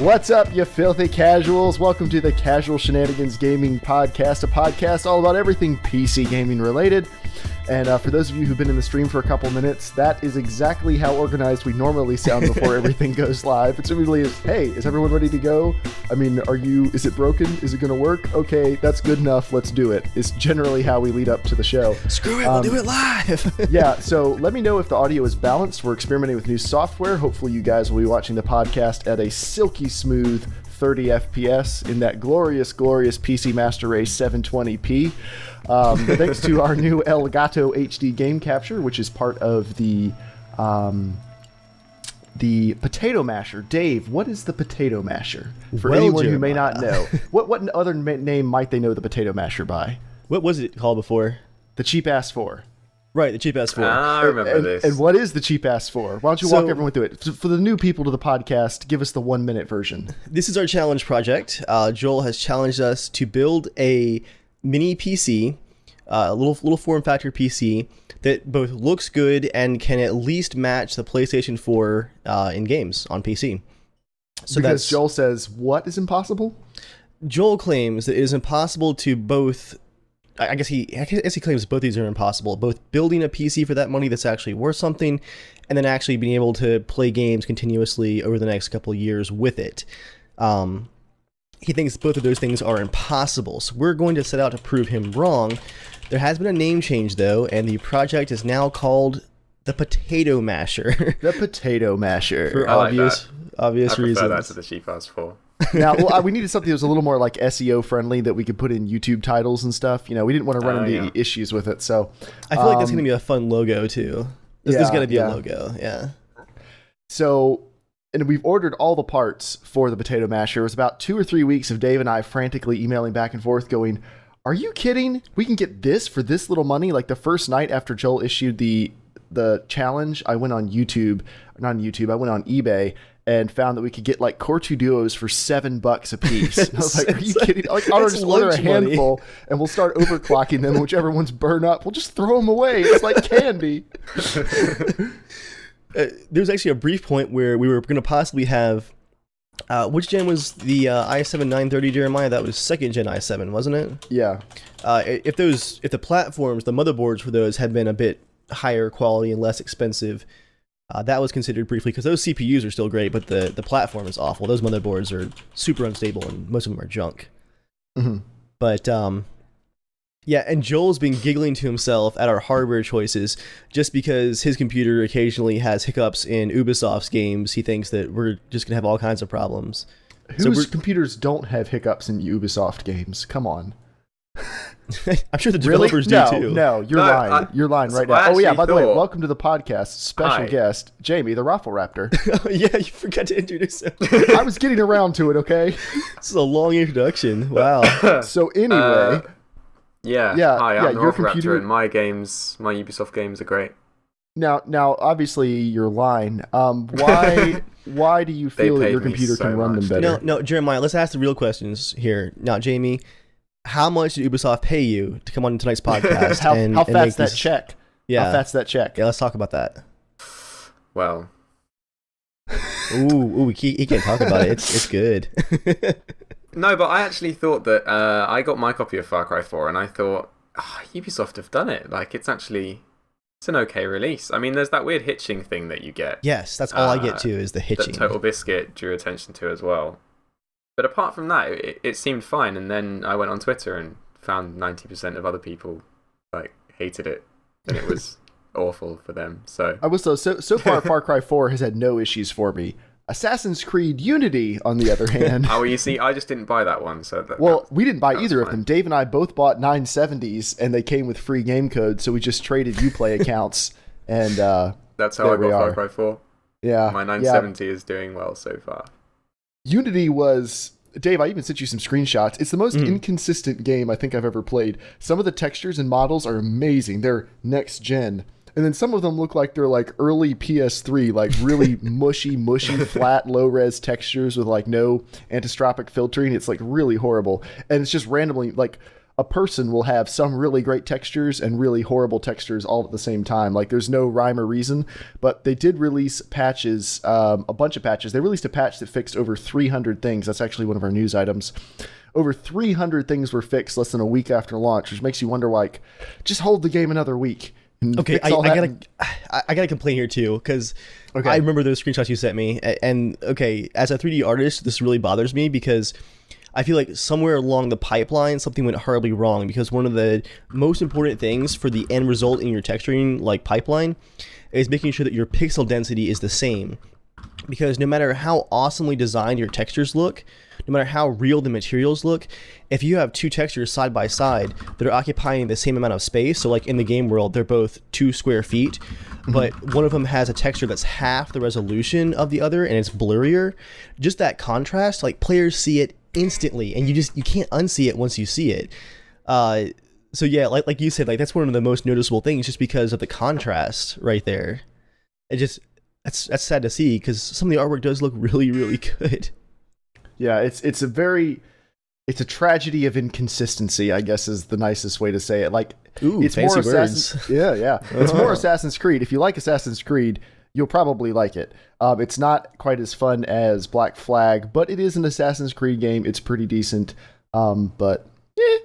What's up, you filthy casuals? Welcome to the Casual Shenanigans Gaming podcast, a podcast all about everything PC gaming related. And for those of you who've been in the stream for a couple minutes, that is exactly how organized we normally sound before everything goes live. It's really hey, is everyone ready to go? I mean, is it broken? Is it going to work? Okay, that's good enough. Let's do it. It's generally how we lead up to the show. Screw it, we'll do it live. Yeah, so let me know if the audio is balanced. We're experimenting with new software. Hopefully you guys will be watching the podcast at a silky smooth 30 FPS in that glorious, glorious PC Master Race 720p. Thanks to our new Elgato HD game capture, which is part of the potato masher. Dave, what is the potato masher? For anyone who may not know, what other name might they know the potato masher by? What was it called before? The Cheap Ass 4. Right, the Cheap Ass 4. I remember this. And what is the Cheap Ass 4? Why don't you walk everyone through it? For the new people to the podcast, give us the 1 minute version. This is our challenge project. Joel has challenged us to build a mini PC, a little form factor PC that both looks good and can at least match the PlayStation 4 in games on PC. So because Joel says, what is impossible? Joel claims that it is impossible to both... I guess he claims both these are impossible. Both building a PC for that money that's actually worth something, and then actually being able to play games continuously over the next couple of years with it. He thinks both of those things are impossible. So we're going to set out to prove him wrong. There has been a name change though, and the project is now called the Potato Masher. The Potato Masher. For obvious reasons. I prefer that to the Cheap Ass 4. Now, we needed something that was a little more like SEO friendly that we could put in YouTube titles and stuff. You know, we didn't want to run into any issues with it. So I feel like that's going to be a fun logo too. There's going to be a logo. Yeah. So, and we've ordered all the parts for the Potato Masher. It was about 2 or 3 weeks of Dave and I frantically emailing back and forth going, are you kidding? We can get this for this little money? Like the first night after Joel issued the challenge, I went on I went on eBay and found that we could get like Core 2 Duos for $7 a piece. And I was like, are you kidding? Like, I'll just order a handful and we'll start overclocking them. Whichever ones burn up, we'll just throw them away. It's like candy. There was actually a brief point where we were going to possibly have, which gen was the i7 930 Jeremiah? That was 2nd gen i7, wasn't it? Yeah. If the platforms, the motherboards for those had been a bit higher quality and less expensive, that was considered briefly, because those CPUs are still great, but the platform is awful. Those motherboards are super unstable, and most of them are junk. Mm-hmm. But, yeah, and Joel's been giggling to himself at our hardware choices just because his computer occasionally has hiccups in Ubisoft's games. He thinks that we're just going to have all kinds of problems. Whose computers don't have hiccups in Ubisoft games? Come on. I'm sure the developers do too. No, you're lying. You're lying right now. Oh yeah, by the way, welcome to the podcast. Special guest, Jamie, TheRoflRaptor. Oh, yeah, you forgot to introduce him. I was getting around to it, okay? This is a long introduction. Wow. So anyway... Hi, I'm TheRoflRaptor, and my Ubisoft games are great. Now, obviously, you're lying. Why do you feel that your computer can run them better? No, Jeremiah, let's ask the real questions here. Now, Jamie, how much did Ubisoft pay you to come on tonight's podcast? How fat's that check? Yeah. How fat's that check? Yeah, let's talk about that. Well. Ooh, he can't talk about it. It's good. No, but I actually thought that I got my copy of Far Cry 4 and I thought, Ubisoft have done it. Like, it's an okay release. I mean, there's that weird hitching thing that you get. Yes, that's all I get too, is the hitching. That Total Biscuit drew attention to as well. But apart from that, it seemed fine. And then I went on Twitter and found 90% of other people like hated it, and it was awful for them. So I was so far. Far Cry 4 has had no issues for me. Assassin's Creed Unity, on the other hand. Oh, you see, I just didn't buy that one. So we didn't buy either of them. Dave and I both bought 970s, and they came with free game code, so we just traded Uplay accounts, and that's how I got Far Cry 4. Yeah, my 970 is doing well so far. Unity was... Dave, I even sent you some screenshots. It's the most inconsistent game I think I've ever played. Some of the textures and models are amazing. They're next gen. And then some of them look like they're like early PS3, like really mushy, flat, low-res textures with like no anisotropic filtering. It's like really horrible. And it's just randomly like a person will have some really great textures and really horrible textures all at the same time. Like there's no rhyme or reason, but they did release patches, a bunch of patches. They released a patch that fixed over 300 things. That's actually one of our news items. Over 300 things were fixed less than a week after launch, which makes you wonder, like, just hold the game another week. Okay, I gotta complain here too, because I remember those screenshots you sent me, and okay, as a 3D artist, this really bothers me because I feel like somewhere along the pipeline something went horribly wrong, because one of the most important things for the end result in your texturing like pipeline is making sure that your pixel density is the same. Because no matter how awesomely designed your textures look, no matter how real the materials look, if you have two textures side by side that are occupying the same amount of space, so like in the game world, they're both 2 square feet, but one of them has a texture that's half the resolution of the other and it's blurrier, just that contrast, like players see it instantly and you can't unsee it once you see it. So yeah, like you said, like that's one of the most noticeable things just because of the contrast right there. It just, that's sad to see because some of the artwork does look really, really good. Yeah, it's a tragedy of inconsistency, I guess is the nicest way to say it. Like, ooh, it's fancy more words. Yeah. It's more Assassin's Creed. If you like Assassin's Creed, you'll probably like it. It's not quite as fun as Black Flag, but it is an Assassin's Creed game. It's pretty decent. But I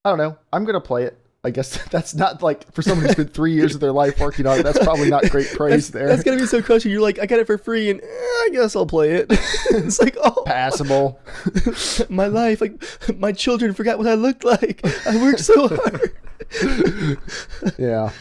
don't know. I'm gonna play it. I guess that's not like for someone who spent 3 years of their life working on it. That's probably not great praise there. That's gonna be so crushing. You're like, I got it for free, and I guess I'll play it. It's like, oh, passable. My life, like my children forgot what I looked like. I worked so hard. Yeah.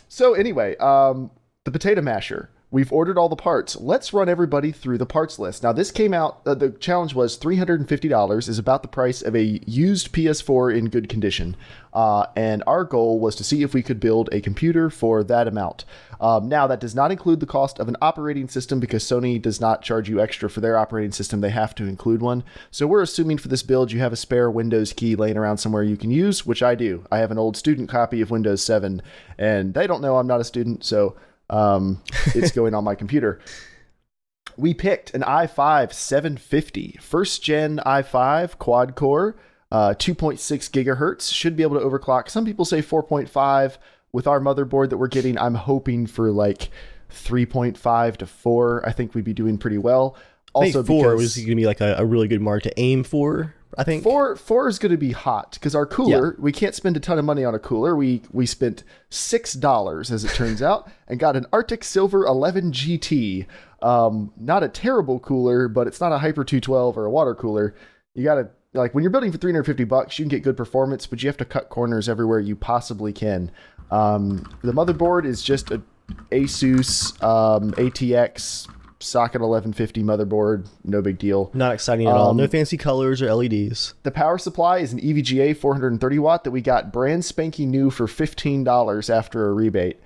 So anyway, the potato masher. We've ordered all the parts. Let's run everybody through the parts list. Now, this came out, the challenge was $350, is about the price of a used PS4 in good condition. And our goal was to see if we could build a computer for that amount. Now, that does not include the cost of an operating system because Sony does not charge you extra for their operating system. They have to include one. So we're assuming for this build, you have a spare Windows key laying around somewhere you can use, which I do. I have an old student copy of Windows 7, and they don't know I'm not a student, so... it's going on my computer. We picked an i5 750, first gen i5 quad core, 2.6 gigahertz, should be able to overclock. Some people say 4.5. With our motherboard that we're getting, I'm hoping for like 3.5 to 4. I think we'd be doing pretty well. Also, I think 4 was going to be like a really good mark to aim for. I think 4 is going to be hot because our cooler, we can't spend a ton of money on a cooler. We spent $6 as it turns out and got an Arctic Silver 11 GT. Not a terrible cooler, but it's not a Hyper 212 or a water cooler. You got to, like, when you're building for $350, you can get good performance, but you have to cut corners everywhere you possibly can. The motherboard is just a Asus ATX socket 1150 motherboard, no big deal. Not exciting at all. No fancy colors or LEDs. The power supply is an EVGA 430 watt that we got brand spanking new for $15 after a rebate.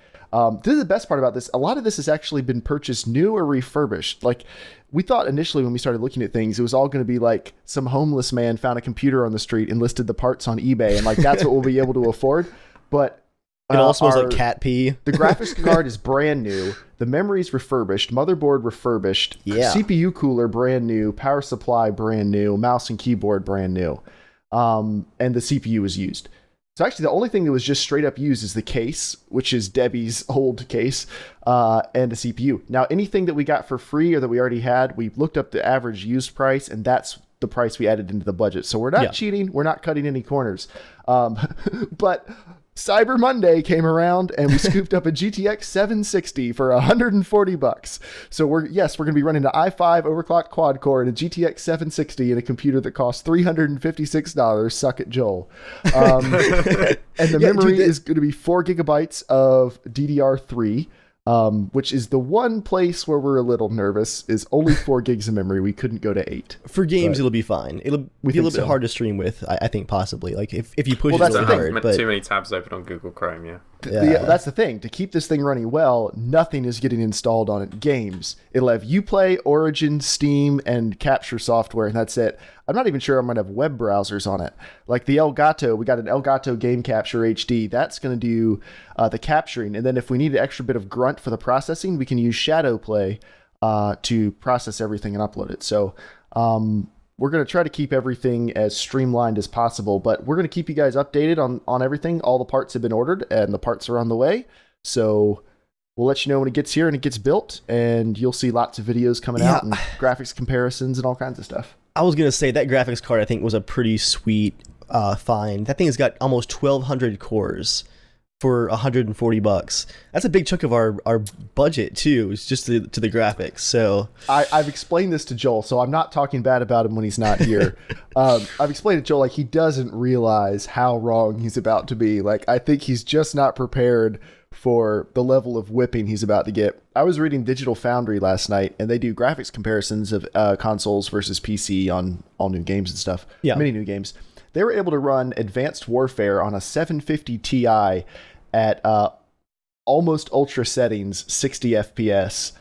This is the best part about this. A lot of this has actually been purchased new or refurbished. Like, we thought initially when we started looking at things, it was all going to be like some homeless man found a computer on the street and listed the parts on eBay, and like that's what we'll be able to afford. But it all smells like cat pee. The graphics card is brand new. The memory's refurbished. Motherboard refurbished. Yeah. CPU cooler brand new. Power supply brand new. Mouse and keyboard brand new. And the CPU is used. So actually, the only thing that was just straight up used is the case, which is Debbie's old case, and a CPU. Now, anything that we got for free or that we already had, we looked up the average used price, and that's the price we added into the budget. So we're not cheating. We're not cutting any corners. But Cyber Monday came around and we scooped up a GTX 760 for $140. So we're going to be running an i5 overclocked quad core and a GTX 760 in a computer that costs $356. Suck it, Joel. And the memory is going to be 4 gigabytes of DDR3. Which is the one place where we're a little nervous, is only 4 gigs of memory. We couldn't go to 8. For games, it'll be fine. It'll be a little bit hard to stream with, I think, possibly. Like, if you push it really hard. But too many tabs open on Google Chrome, yeah. That's the thing. To keep this thing running well, nothing is getting installed on it. Games. It'll have Uplay, Origin, Steam, and Capture software, and that's it. I'm not even sure I'm going to have web browsers on it. Like the Elgato, we got an Elgato Game Capture HD. That's going to do the capturing. And then if we need an extra bit of grunt for the processing, we can use Shadowplay to process everything and upload it. So we're going to try to keep everything as streamlined as possible, but we're going to keep you guys updated on everything. All the parts have been ordered and the parts are on the way. So we'll let you know when it gets here and it gets built, and you'll see lots of videos coming out and graphics comparisons and all kinds of stuff. I was going to say that graphics card, I think, was a pretty sweet find. That thing has got almost 1,200 cores for $140. That's a big chunk of our budget too. It's just to the graphics. So I've explained this to Joel, so I'm not talking bad about him when he's not here. I've explained to Joel, like, he doesn't realize how wrong he's about to be. Like, I think he's just not prepared for the level of whipping he's about to get. I was reading Digital Foundry last night, and they do graphics comparisons of consoles versus PC on all new games and stuff. Yeah. Many new games. They were able to run Advanced Warfare on a 750 Ti at almost ultra settings, 60 FPS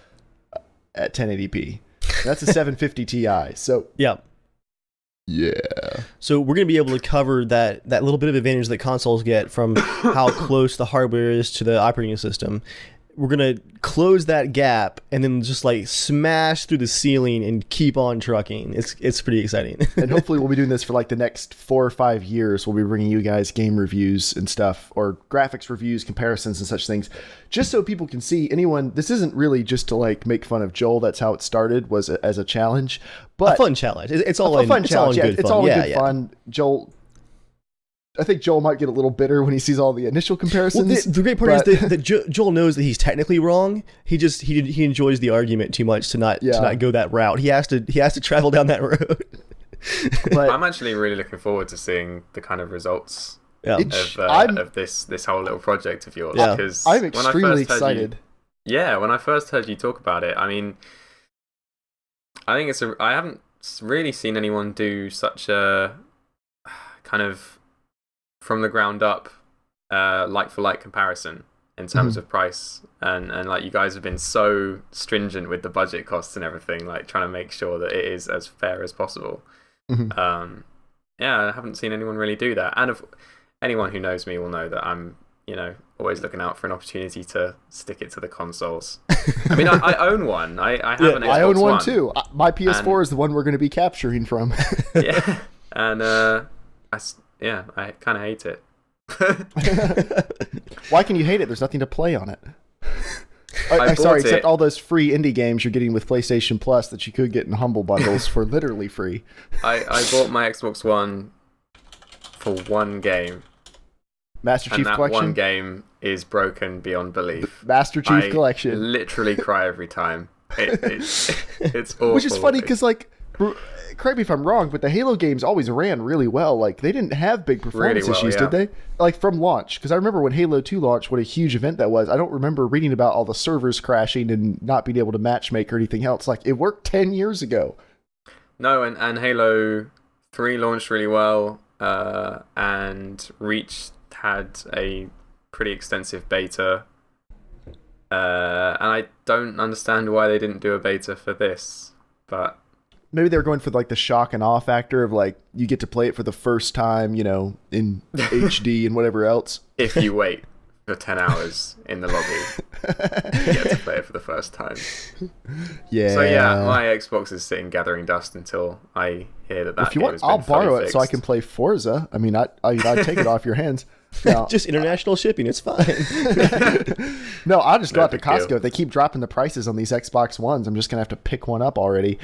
at 1080p. That's a 750 Ti. So yeah. So we're going to be able to cover that little bit of advantage that consoles get from how close the hardware is to the operating system. We're going to close that gap and then just like smash through the ceiling and keep on trucking. It's pretty exciting. And hopefully we'll be doing this for like the next 4 or 5 years. We'll be bringing you guys game reviews and stuff, or graphics reviews, comparisons and such things, just so people can see anyone. This isn't really just to like make fun of Joel. That's how it started, was as a challenge, but a fun challenge. It's all a fun challenge. It's all in good fun. Joel, I think Joel might get a little bitter when he sees all the initial comparisons. Well, the great part is that Joel knows that he's technically wrong. He enjoys the argument too much to not go that route. He has to travel down that road. But I'm actually really looking forward to seeing the kind of results of this whole little project of yours. Yeah. Because I'm extremely excited. When I first heard you talk about it, I mean, I think I haven't really seen anyone do such a kind of from the ground up like for like comparison in terms of price, and like you guys have been so stringent with the budget costs and everything, like trying to make sure that it is as fair as possible. I haven't seen anyone really do that, and if anyone who knows me will know that I'm always looking out for an opportunity to stick it to the consoles. I mean, I own one. I have an Xbox I own one One. too. My PS4 is the one we're going to be capturing from. Yeah, and I kind of hate it. Why can you hate it? There's nothing to play on it. Except all those free indie games you're getting with PlayStation Plus that you could get in Humble Bundles for literally free. I bought my Xbox One for one game. Master Chief that Collection? One game is broken beyond belief. Master Chief Collection. I literally cry every time. It's awful. Which is funny because, like, correct me if I'm wrong, but the Halo games always ran really well. Like, they didn't have big performance issues, did they? Like, from launch. Because I remember when Halo 2 launched, what a huge event that was. I don't remember reading about all the servers crashing and not being able to matchmake or anything else. Like, it worked 10 years ago. No, and Halo 3 launched really well, and Reach had a pretty extensive beta. And I don't understand why they didn't do a beta for this, but maybe they were going for like the shock and awe factor of like you get to play it for the first time, in HD and whatever else. If you wait for 10 hours in the lobby, you get to play it for the first time. Yeah. So yeah, my Xbox is sitting gathering dust until I hear that if you want, I'll borrow it so I can play Forza. I mean, I'd take it off your hands. No. Just international shipping, it's fine. No, I'll just go out to Costco. deal. If they keep dropping the prices on these Xbox Ones, I'm just going to have to pick one up already.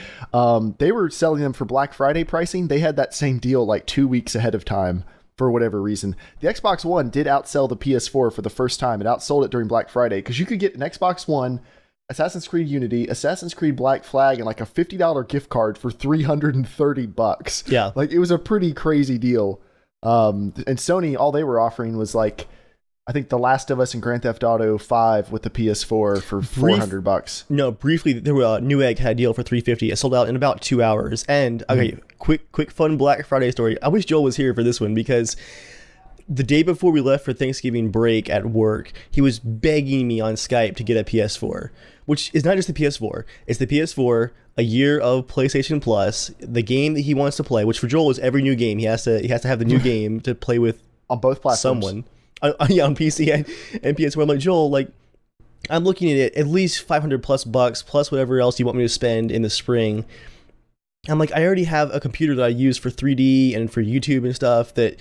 They were selling them for Black Friday pricing. They had that same deal like 2 weeks ahead of time for whatever reason. The Xbox One did outsell the PS4 for the first time. It outsold it during Black Friday because you could get an Xbox One, Assassin's Creed Unity, Assassin's Creed Black Flag, and like a $50 gift card for $330. Yeah. Like, it was a pretty crazy deal. And Sony, all they were offering was like, I think The Last of Us and Grand Theft Auto 5 with the PS4 for $400. No, briefly, there were Newegg had a deal for $350. It sold out in about 2 hours. And okay, quick fun Black Friday story. I wish Joel was here for this one because the day before we left for Thanksgiving break at work, he was begging me on Skype to get a PS4, which is not just the PS4. It's the PS4, a year of PlayStation Plus, the game that he wants to play, which for Joel is every new game. He has to have the new game to play with on both platforms. Someone. On PC and PS4. I'm like, Joel, like, I'm looking at it at least $500 plus bucks plus whatever else you want me to spend in the spring. I'm like, I already have a computer that I use for 3D and for YouTube and stuff that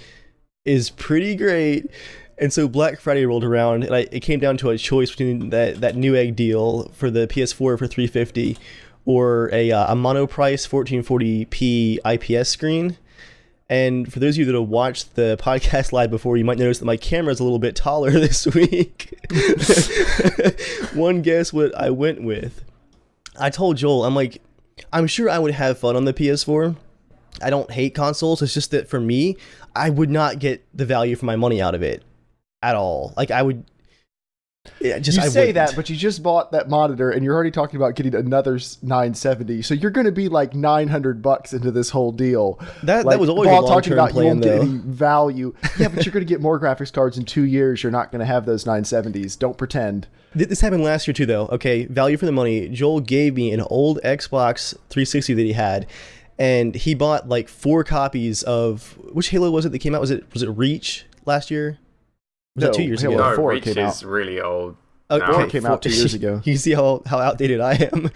is pretty great. And so Black Friday rolled around, and it came down to a choice between that Newegg deal for the PS4 for $350 or a mono price 1440p IPS screen. And for those of you that have watched the podcast live before, you might notice that my camera is a little bit taller this week. One guess what I went with. I told Joel, I'm like, I'm sure I would have fun on the PS4. I don't hate consoles. It's just that for me, I would not get the value for my money out of it at all. Like I would. Yeah, just, you I say wouldn't. that, but you just bought that monitor, and you're already talking about getting another 970. So you're going to be like $900 into this whole deal. That like, was always a while long-term talking about plan, you won't though. get any value. Yeah, but you're going to get more graphics cards in 2 years. You're not going to have those 970s. Don't pretend. This happened last year too, though. Okay, value for the money. Joel gave me an old Xbox 360 that he had, and he bought like 4 copies of which Halo was it that came out? Was it Reach last year? Was that 2 years Halo ago? No, 4 Reach came out. is really old. Four came out 2 years ago. You see how outdated I am.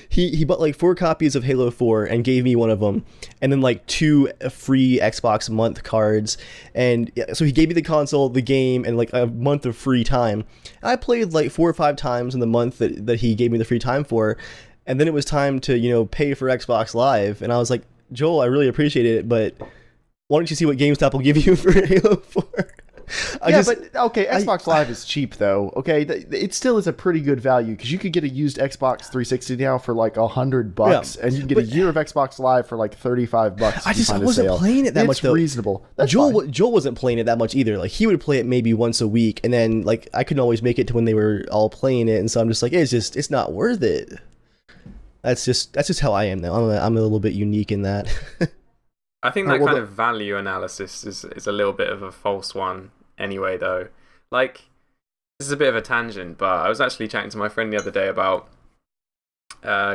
He bought like 4 copies of Halo 4 and gave me one of them, and then like 2 free Xbox month cards. And yeah, so he gave me the console, the game, and like a month of free time. I played like 4 or 5 times in the month that he gave me the free time for, and then it was time to pay for Xbox Live, and I was like, Joel, I really appreciate it, but why don't you see what GameStop will give you for Halo 4? Xbox Live is cheap though. Okay, it still is a pretty good value because you could get a used Xbox 360 now for like $100, and you can get a year of Xbox Live for like $35. I wasn't playing it that much though. It's reasonable. That's Joel fine. wasn't playing it that much either. Like he would play it maybe once a week, and then like I couldn't always make it to when they were all playing it, and so I'm just like, it's not worth it. That's just how I am now. I'm a little bit unique in that. I think that kind of value analysis is a little bit of a false one anyway, though. Like, this is a bit of a tangent, but I was actually chatting to my friend the other day about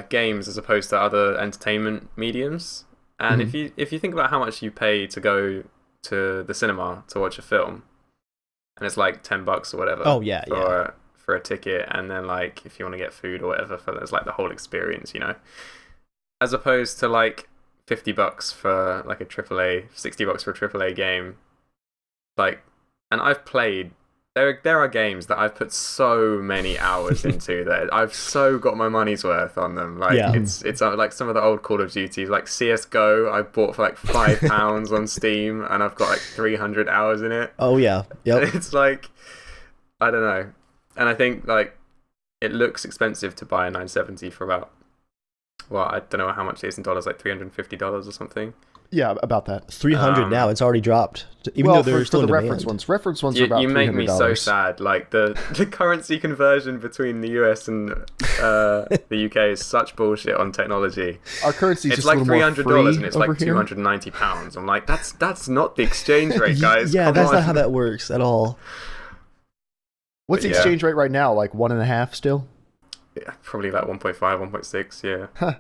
games as opposed to other entertainment mediums. And if you think about how much you pay to go to the cinema to watch a film, and it's like $10 or whatever. Oh yeah, for a ticket, and then like if you want to get food or whatever, it's like the whole experience, as opposed to like $50 for like a AAA, $60 for a AAA game, like. And I've played. There are games that I've put so many hours into that I've so got my money's worth on them. Like it's like some of the old Call of Duties, like CS:GO. I bought for like £5 on Steam, and I've got like 300 hours in it. Oh yeah, yep. It's like, I don't know, and I think like it looks expensive to buy a 970 for about, well, I don't know how much it is in dollars, like $350 or something. Yeah, about that. 300 now. It's already dropped. Even though they're still for the in reference demand. ones. Reference ones are about $300. You make me so sad. Like the currency conversion between the US and the UK is such bullshit on technology. Our currency is it's just like a little more $300 and it's like here. £290. I'm like, that's not the exchange rate, guys. Yeah, Come that's on. not how that works at all. What's the exchange rate right now? Like 1.5 still? Yeah, probably like 1.5, 1.6. Yeah.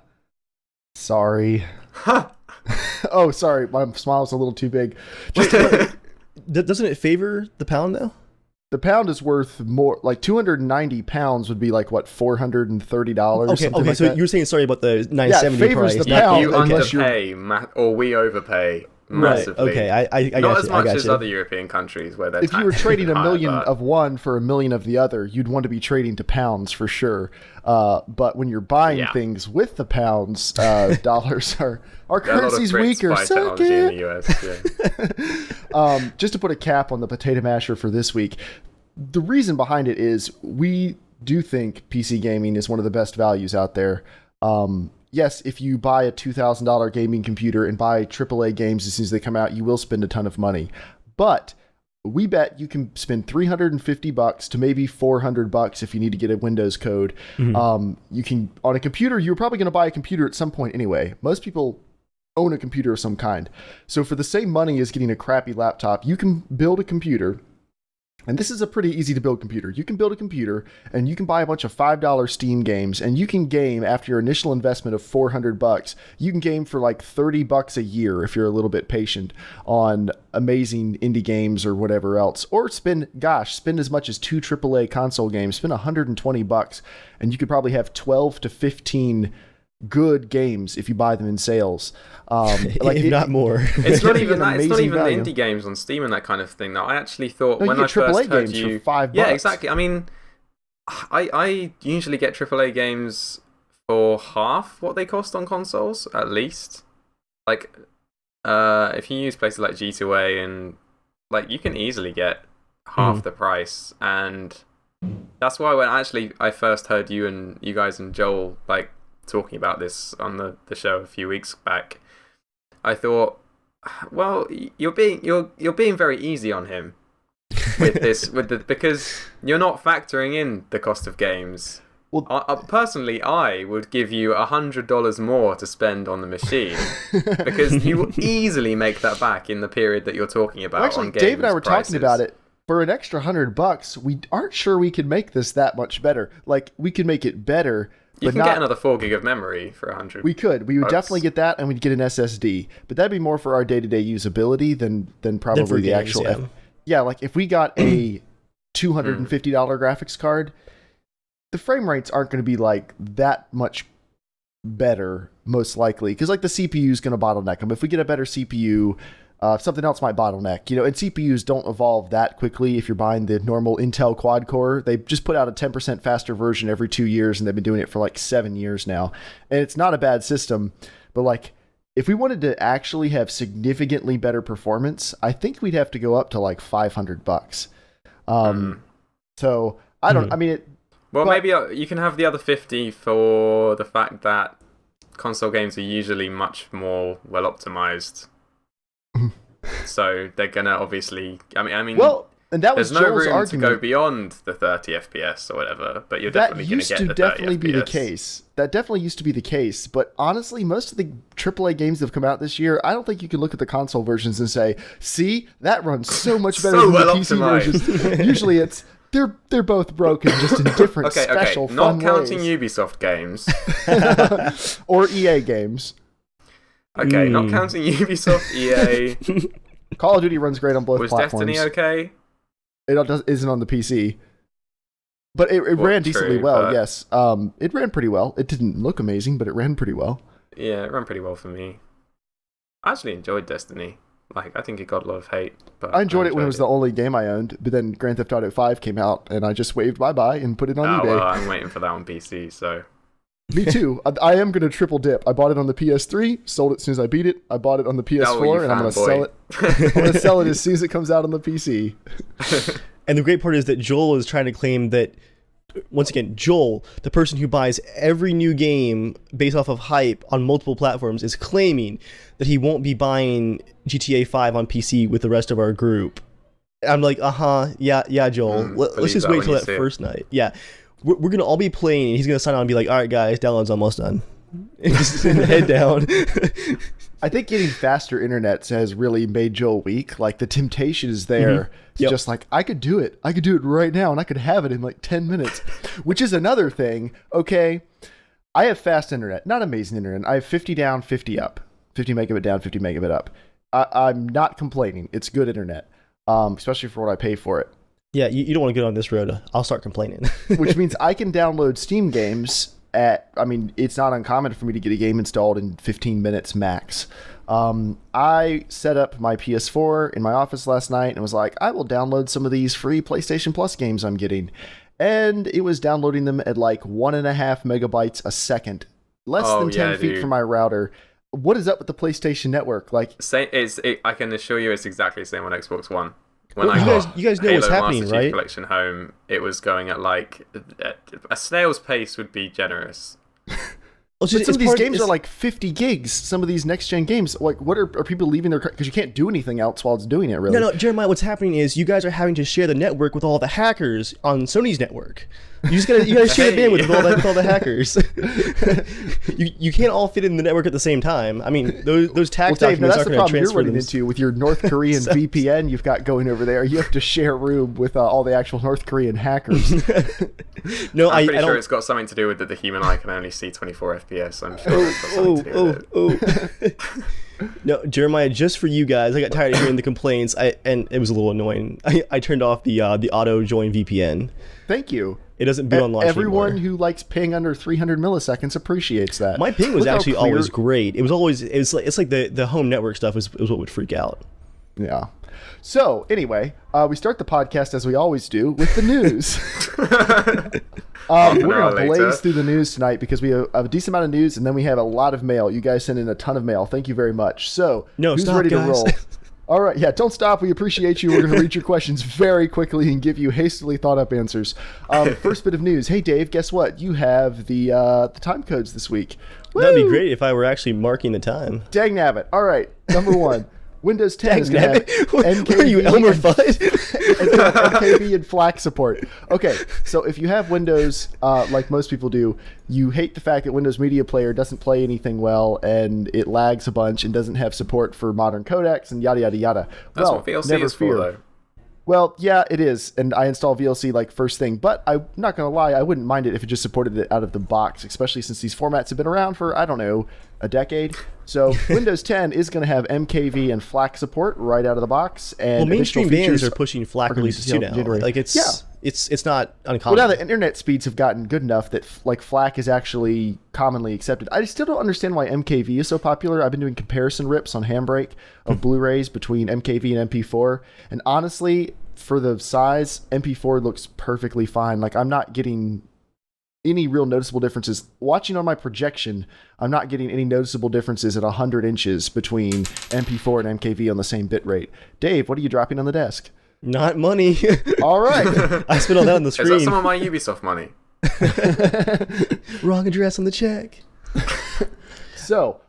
Sorry. Oh, sorry. My smile's a little too big. Doesn't it favor the pound though? The pound is worth more. Like 290 pounds would be like what, $430? Okay. Like so that. you were saying something about the 970 favors price. the pound. You unless underpay, or we overpay massively. Right. Okay. I got not you. as much I got as you. other European countries where they're if you were trading a million higher, of one for a million of the other, you'd want to be trading to pounds for sure. But when you're buying things with the pounds, dollars our currency's weaker. Suck it. In the US, Just to put a cap on the potato masher for this week, the reason behind it is we do think PC gaming is one of the best values out there. Yes, if you buy a $2,000 gaming computer and buy AAA games as soon as they come out, you will spend a ton of money. But we bet you can spend $350 to maybe $400 if you need to get a Windows code. You can, on a computer, you're probably going to buy a computer at some point anyway. Most people own a computer of some kind. So for the same money as getting a crappy laptop, you can build a computer. And this is a pretty easy to build computer. You can build a computer and you can buy a bunch of $5 Steam games, and you can game after your initial investment of $400. You can game for like $30 a year if you're a little bit patient on amazing indie games or whatever else. Or spend as much as 2 AAA console games. Spend $120 and you could probably have 12 to 15 good games if you buy them in sales. If not more. It's not even that. It's not amazing even value. the indie games on Steam and that kind of thing. Now, I actually thought No, when you I get first AAA heard games you, for $5. yeah, exactly. I mean, I usually get AAA games for half what they cost on consoles, at least. Like, if you use places like G2A and like, you can easily get half the price, and that's why when I first heard you guys and Joel like talking about this on the show a few weeks back, I thought, well, you're being very easy on him with this because you're not factoring in the cost of games. Well, personally, I would give you $100 more to spend on the machine because you will easily make that back in the period that you're talking about. Well, actually, on games Dave and I were prices. talking about it. For an extra $100, we aren't sure we could make this that much better. Like, we could make it better, You but can not. get another 4 gig of memory for $100. We could. We would bucks. definitely get that, and we'd get an SSD. But that'd be more for our day-to-day usability than probably for the games, actual. yeah. Yeah, like if we got a $250 graphics card, the frame rates aren't going to be like that much better, most likely, because like the CPU is going to bottleneck them. If we get a better CPU, something else might bottleneck. You know, and CPUs don't evolve that quickly. If you're buying the normal Intel quad core, they just put out a 10% faster version every 2 years, and they've been doing it for like 7 years now. And it's not a bad system, but like, if we wanted to actually have significantly better performance, I think we'd have to go up to like $500. So I don't. I mean, Well, maybe you can have the other 50 for the fact that console games are usually much more well optimized. So they're gonna obviously. I mean. well, and that was there's no Joel's room argument. to go beyond the 30 FPS or whatever, but you're That definitely going used to to get the 30 definitely be the FPS. case. That definitely used to be the case. But honestly, most of the AAA games that have come out this year, I don't think you can look at the console versions and say, "See, that runs so much better So than well the PC optimized." versions." Usually, it's they're both broken, just in different special okay. fun Not counting ways. Ubisoft games. Or EA games. Okay, not counting Ubisoft, EA. Call of Duty runs great on both Was platforms. Destiny okay? It isn't on the PC. But it ran decently true, well, but- yes. It ran pretty well. It didn't look amazing, but it ran pretty well. Yeah, it ran pretty well for me. I actually enjoyed Destiny. Like, I think it got a lot of hate, but I enjoyed it when it was the only game I owned, but then Grand Theft Auto 5 came out, and I just waved bye-bye and put it on eBay. Well, I'm waiting for that on PC, so... Me too. I am going to triple dip. I bought it on the PS3, sold it as soon as I beat it. I bought it on the PS4, and I'm going to sell it. I'm going to sell it as soon as it comes out on the PC. And the great part is that Joel is trying to claim that, once again, Joel, the person who buys every new game based off of hype on multiple platforms, is claiming that he won't be buying GTA 5 on PC with the rest of our group. I'm like, yeah, Joel. Let's just wait till that first night. Yeah. We're going to all be playing, and he's going to sign on and be like, all right, guys, download's almost done. And just head down. I think getting faster internets has really made Joel weak. Like, the temptation is there. It's just like, I could do it. I could do it right now, and I could have it in like 10 minutes. Which is another thing. Okay, I have fast internet. Not amazing internet. I have 50 down, 50 up. 50 megabit down, 50 megabit up. I'm not complaining. It's good internet, especially for what I pay for it. Yeah, you don't want to get on this road. I'll start complaining. Which means I can download Steam games it's not uncommon for me to get a game installed in 15 minutes max. I set up my PS4 in my office last night and was like, I will download some of these free PlayStation Plus games I'm getting. And it was downloading them at like 1.5 megabytes a second. Less than 10 feet from my router. What is up with the PlayStation Network? Like, I can assure you it's exactly the same on Xbox One. When you guys know Halo what's happening, Master Chief right? Collection home, it was going at like a snail's pace would be generous. But some of these games are like 50 gigs. Some of these next-gen games, like, what are people leaving their... Because you can't do anything else while it's doing it, really. No, Jeremiah, what's happening is you guys are having to share the network with all the hackers on Sony's network. You gotta share the bandwidth with all the hackers. you can't all fit in the network at the same time. I mean, those tax Dave, documents that's aren't the going to problem you're transfer running them. into with your North Korean VPN you've got going over there. You have to share room with all the actual North Korean hackers. No, I'm pretty I don't... sure it's got something to do with that the human eye can only see 24 FPS. I'm sure it's got something to do with it. No, Jeremiah, just for you guys, I got tired of hearing the complaints, and it was a little annoying. I turned off the auto join VPN. Thank you. It doesn't boot on launch Everyone anymore. who likes ping under 300 milliseconds appreciates that. My ping was Look how actually clear- always great. It's like the home network stuff was what would freak out. Yeah. So, anyway, we start the podcast as we always do with the news. We're going to blaze through the news tonight because we have a decent amount of news and then we have a lot of mail. You guys sent in a ton of mail. Thank you very much. So, who's stop, ready guys. to roll? All right. Yeah, don't stop. We appreciate you. We're going to read your questions very quickly and give you hastily thought up answers. First bit of news. Hey, Dave, guess what? You have the time codes this week. That'd be Woo! great if I were actually marking the time. Dang nabbit. All right. Number one. Windows 10 is going to have What are you, Elmer Fudd? MKV and FLAC support. Okay, so if you have Windows, like most people do, you hate the fact that Windows Media Player doesn't play anything well and it lags a bunch and doesn't have support for modern codecs and yada yada yada. That's well, what VLC never is fear. for, though. Well, yeah, it is, and I install VLC like first thing, but I'm not going to lie, I wouldn't mind it if it just supported it out of the box, especially since these formats have been around for, I don't know, a decade. So Windows 10 is going to have MKV and FLAC support right out of the box, and mainstream additional bands features are pushing FLAC gonna be releases too now. generated. Like it's not uncommon. Well, now the internet speeds have gotten good enough that like FLAC is actually commonly accepted. I still don't understand why MKV is so popular. I've been doing comparison rips on Handbrake of Blu-rays between MKV and MP4, and honestly, for the size, MP4 looks perfectly fine. Like I'm not getting any real noticeable differences. Watching on my projection, I'm not getting any noticeable differences at 100 inches between MP4 and MKV on the same bit rate. Dave, what are you dropping on the desk? Not money. All right. I spent all that on the Is screen. that some of my Ubisoft money? Wrong address on the check. So,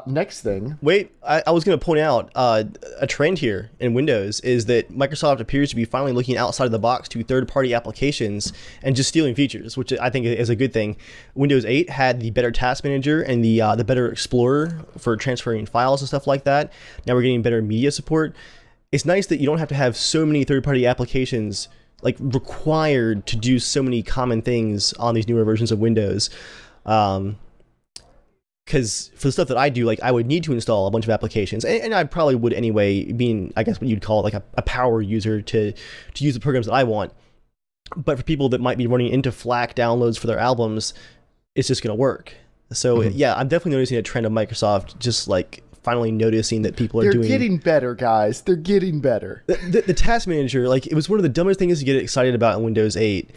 next thing. Wait, I was going to point out a trend here in Windows is that Microsoft appears to be finally looking outside of the box to third-party applications and just stealing features, which I think is a good thing. Windows 8 had the better task manager and the better Explorer for transferring files and stuff like that. Now we're getting better media support. It's nice that you don't have to have so many third-party applications like required to do so many common things on these newer versions of Windows. Because for the stuff that I do, like I would need to install a bunch of applications, and I probably would anyway, being I guess what you'd call it, like a power user to use the programs that I want. But for people that might be running into FLAC downloads for their albums, it's just going to work. So yeah, I'm definitely noticing a trend of Microsoft just like finally noticing that people are doing. They're getting better, guys. They're getting better. The task manager, like it was one of the dumbest things to get excited about in Windows 8.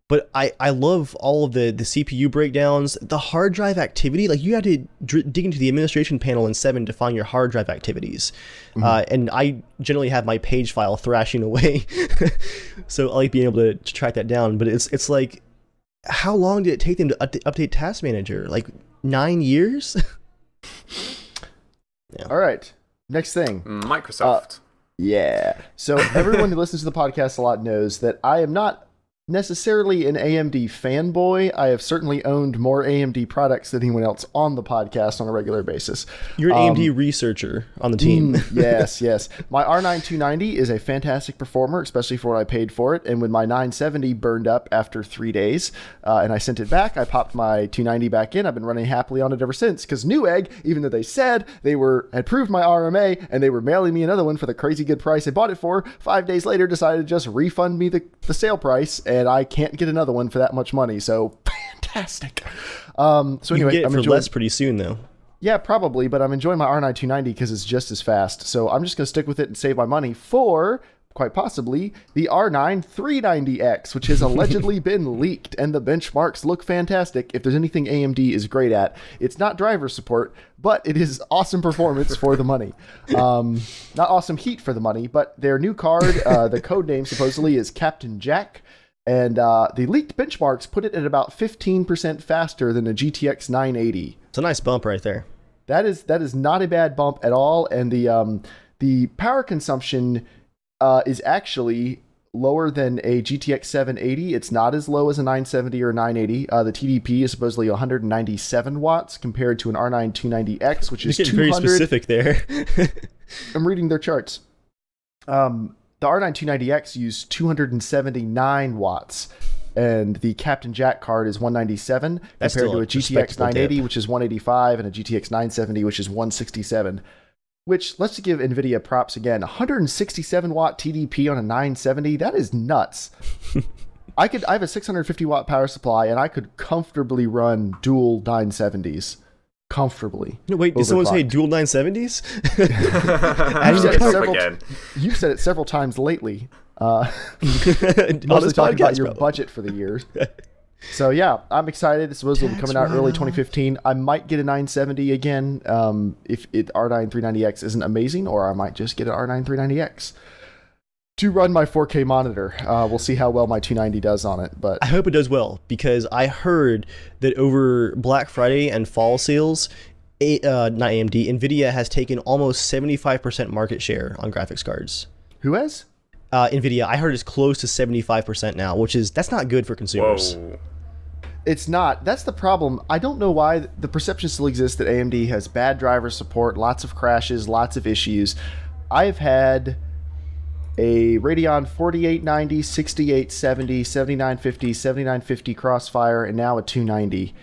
But I love all of the CPU breakdowns, the hard drive activity. Like you had to dig into the administration panel in 7 to find your hard drive activities. And I generally have my page file thrashing away. So I like being able to track that down. But it's like, how long did it take them to update Task Manager? Like 9 years? Yeah. All right. Next thing. Microsoft. Yeah. So everyone who listens to the podcast a lot knows that I am not necessarily an AMD fanboy. I have certainly owned more AMD products than anyone else on the podcast on a regular basis. You're an AMD researcher on the team. Yes. My R9 290 is a fantastic performer, especially for what I paid for it. And when my 970 burned up after 3 days and I sent it back, I popped my 290 back in. I've been running happily on it ever since because Newegg, even though they said they had proved my RMA and they were mailing me another one for the crazy good price I bought it for, 5 days later decided to just refund me the sale price, and I can't get another one for that much money. So fantastic. So You anyway, can get it I'm for enjoying. less pretty soon though. Yeah, probably, but I'm enjoying my R9 290 because it's just as fast. So I'm just going to stick with it and save my money for, quite possibly, the R9 390X, which has allegedly been leaked, and the benchmarks look fantastic. If there's anything AMD is great at, it's not driver support, but it is awesome performance for the money. Not awesome heat for the money, but their new card, the code name supposedly is Captain Jack, and the leaked benchmarks put it at about 15% faster than a GTX 980. It's a nice bump right there. That is not a bad bump at all, and the power consumption is actually lower than a GTX 780. It's not as low as a 970 or 980. The TDP is supposedly 197 watts compared to an R9 290X, which is You're getting 200. very specific there. I'm reading their charts. The R9 290X used 279 watts. And the Captain Jack card is 197 That's compared still to a a GTX respectable 980, dip. which is 185, and a GTX 970, which is 167. Which, let's give NVIDIA props again. 167 watt TDP on a 970, that is nuts. I have a 650 watt power supply, and I could comfortably run dual 970s. Comfortably. No, wait, did someone say dual 970s? You've said it several times lately. On Mostly this talking about podcast, your bro. budget for the year. So yeah, I'm excited. This will be coming out early 2015. I might get a 970 again if R9 390X isn't amazing, or I might just get an R9 390X to run my 4K monitor. We'll see how well my 290 does on it. But I hope it does well, because I heard that over Black Friday and fall sales, not AMD, NVIDIA has taken almost 75% market share on graphics cards. who has? NVIDIA, I heard it's close to 75% now, that's not good for consumers. Whoa. It's not. That's the problem. I don't know why the perception still exists that AMD has bad driver support, lots of crashes, lots of issues. I've had a Radeon 4890, 6870, 7950, 7950 Crossfire, and now a 290.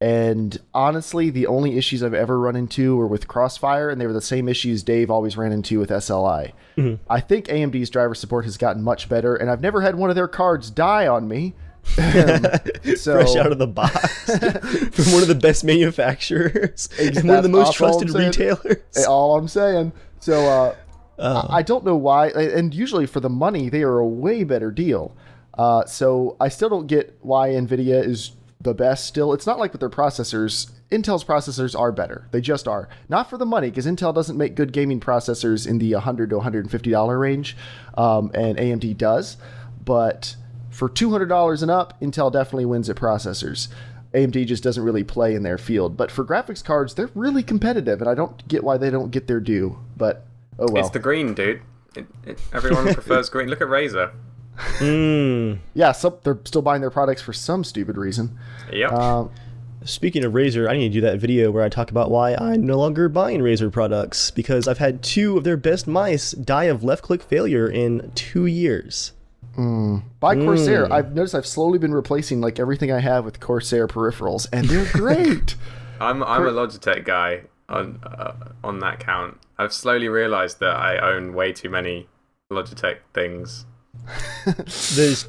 And honestly, the only issues I've ever run into were with Crossfire, and they were the same issues Dave always ran into with SLI. Mm-hmm. I think AMD's driver support has gotten much better, and I've never had one of their cards die on me. So, Fresh out of the box from one of the best manufacturers and one of the most trusted retailers. All I'm saying. So I don't know why, and usually for the money they are a way better deal. So I still don't get why NVIDIA is the best still. It's not like with their processors. Intel's processors are better. They just are. Not for the money, because Intel doesn't make good gaming processors in the $100 to $150 range, and AMD does. But for $200 and up, Intel definitely wins at processors. AMD just doesn't really play in their field. But for graphics cards, they're really competitive, and I don't get why they don't get their due. But, oh well. It's the green, dude. Everyone prefers green. Look at Razer. Yeah, they're still buying their products for some stupid reason. Yep. Speaking of Razer, I need to do that video where I talk about why I'm no longer buying Razer products, because I've had 2 of their best mice die of left-click failure in 2 years. By Corsair, I've noticed I've slowly been replacing like everything I have with Corsair peripherals, and they're great. I'm a Logitech guy on that count. I've slowly realized that I own way too many Logitech things. There's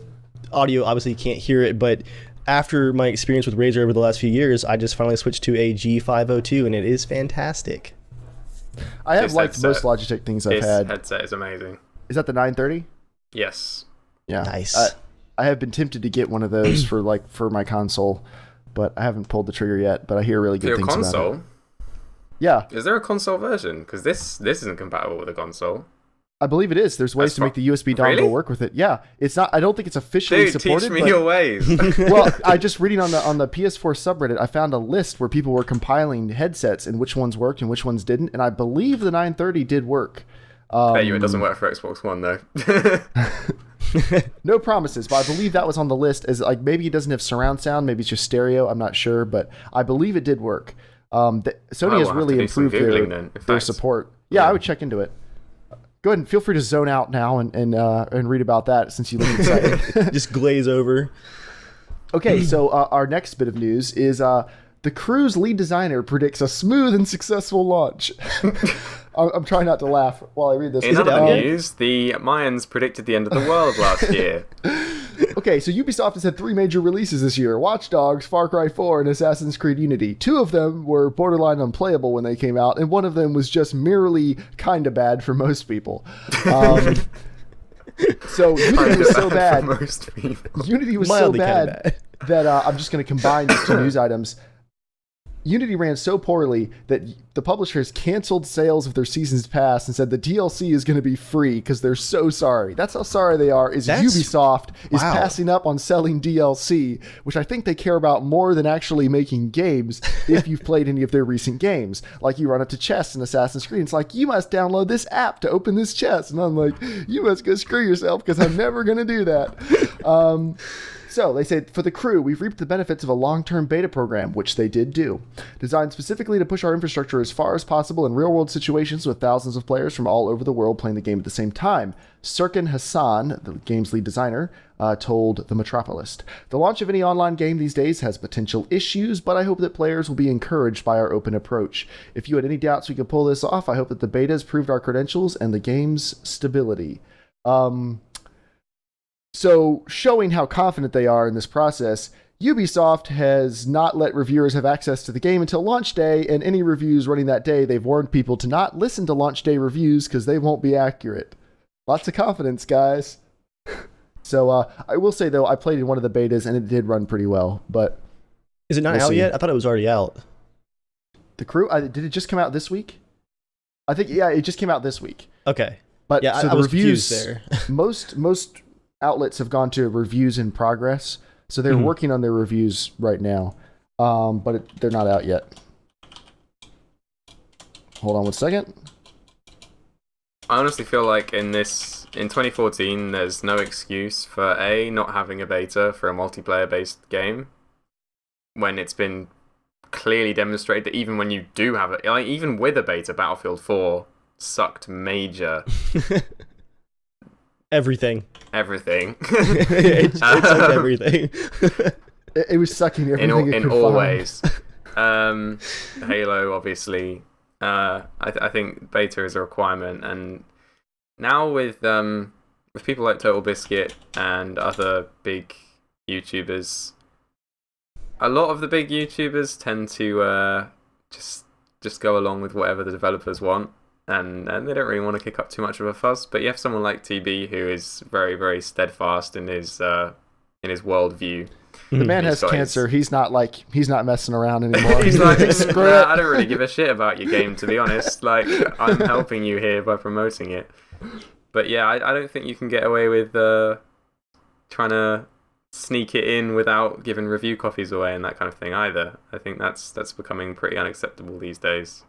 audio, obviously you can't hear it, but after my experience with Razer over the last few years, I just finally switched to a G502, and it is fantastic. I have This liked headset- most Logitech things I've This had. headset is amazing. Is that the 930? Yes. Yeah. Nice. I have been tempted to get one of those for my console, but I haven't pulled the trigger yet. But I hear really For good your things about it. console, Yeah, is there a console version? Because this isn't compatible with a console. I believe it is. There's ways to make the USB dongle Really? work with it. Yeah, it's not. I don't think it's officially Dude, supported. teach me but, your ways. well, I just reading on the PS4 subreddit, I found a list where people were compiling headsets and which ones worked and which ones didn't, and I believe the 930 did work. Bet you it doesn't work for Xbox One though. No promises, but I believe that was on the list as like maybe it doesn't have surround sound, maybe it's just stereo. I'm not sure, but I believe it did work. Sony has will have really to do some improved Googling then, in their fact. support. Yeah, I would check into it. Go ahead and feel free to zone out now and read about that since you look excited. Just glaze over. Okay, so our next bit of news is the Crew's lead designer predicts a smooth and successful launch. I'm trying not to laugh while I read this. In other news, the Mayans predicted the end of the world last year. Okay, so Ubisoft has had 3 major releases this year: Watch Dogs, Far Cry 4, and Assassin's Creed Unity. 2 of them were borderline unplayable when they came out, and one of them was just merely kind of bad for most people. So Unity was so bad. Most people. Unity was so Mildly kinda bad that I'm just going to combine these 2 news items. Unity ran so poorly that the publishers canceled sales of their Seasons Pass and said the DLC is going to be free because they're so sorry. That's how sorry they are. Ubisoft is passing up on selling DLC, which I think they care about more than actually making games if you've played any of their recent games. Like you run up to chests in Assassin's Creed, it's like, you must download this app to open this chest. And I'm like, you must go screw yourself because I'm never going to do that. So they said, for the Crew, we've reaped the benefits of a long-term beta program, which they did do, designed specifically to push our infrastructure as far as possible in real-world situations with thousands of players from all over the world playing the game at the same time. Serkan Hassan, the game's lead designer, told The Metropolist, "The launch of any online game these days has potential issues, but I hope that players will be encouraged by our open approach. If you had any doubts we could pull this off, I hope that the betas proved our credentials and the game's stability." So, showing how confident they are in this process, Ubisoft has not let reviewers have access to the game until launch day, and any reviews running that day, they've warned people to not listen to launch day reviews because they won't be accurate. Lots of confidence, guys. So, I will say, though, I played in one of the betas, and it did run pretty well, but... Is it not out yet? I thought it was already out. The Crew? Did it just come out this week? I think, yeah, it just came out this week. Okay. But yeah, so I was confused there. most outlets have gone to reviews in progress, so they're working on their reviews right now, but they're not out yet. Hold on one second. I honestly feel like in 2014, there's no excuse for not having a beta for a multiplayer-based game when it's been clearly demonstrated that even when you do have it, like even with a beta, Battlefield 4 sucked major. Everything. It sucked everything. It was sucking everything in all ways. Halo, obviously. I think beta is a requirement, and now with people like Total Biscuit and other big YouTubers, a lot of the big YouTubers tend to just go along with whatever the developers want, and they don't really want to kick up too much of a fuss. But you have someone like TB who is very, very steadfast in his worldview. The man has cancer. He's not messing around anymore. He's like, I don't really give a shit about your game, to be honest. Like, I'm helping you here by promoting it. But yeah, I don't think you can get away with trying to sneak it in without giving review copies away and that kind of thing either. I think that's becoming pretty unacceptable these days.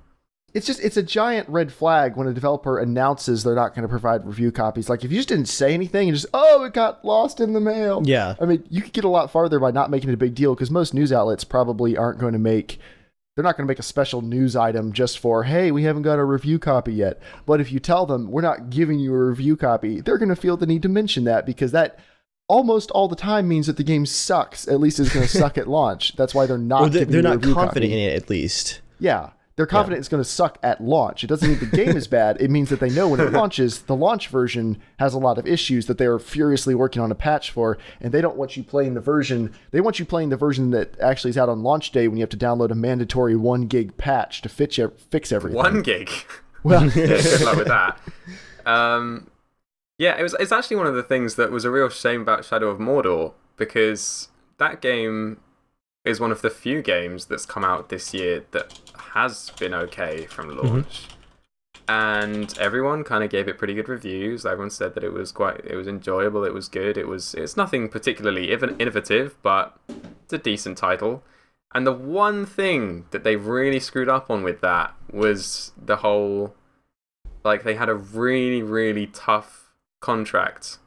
It's a giant red flag when a developer announces they're not going to provide review copies. Like, if you just didn't say anything and just, it got lost in the mail. Yeah. I mean, you could get a lot farther by not making it a big deal, because most news outlets probably they're not going to make a special news item just for, hey, we haven't got a review copy yet. But if you tell them we're not giving you a review copy, they're going to feel the need to mention that, because that almost all the time means that the game sucks. At least it's going to suck at launch. That's why they're not giving you a review copy. They're not confident in it, at least. Yeah. They're confident it's going to suck at launch. It doesn't mean the game is bad. It means that they know when it launches, the launch version has a lot of issues that they are furiously working on a patch for, and they don't want you playing the version. They want you playing the version that actually is out on launch day, when you have to download a mandatory 1 gig patch to fix everything. 1 gig? Well, good luck with that. Yeah, it's actually one of the things that was a real shame about Shadow of Mordor, because that game is one of the few games that's come out this year that has been okay from launch. And everyone kind of gave it pretty good reviews. Everyone said that it was enjoyable, it was good, it's nothing particularly innovative, but it's a decent title. And the one thing that they really screwed up on with that was the whole, like, they had a really, really tough contract,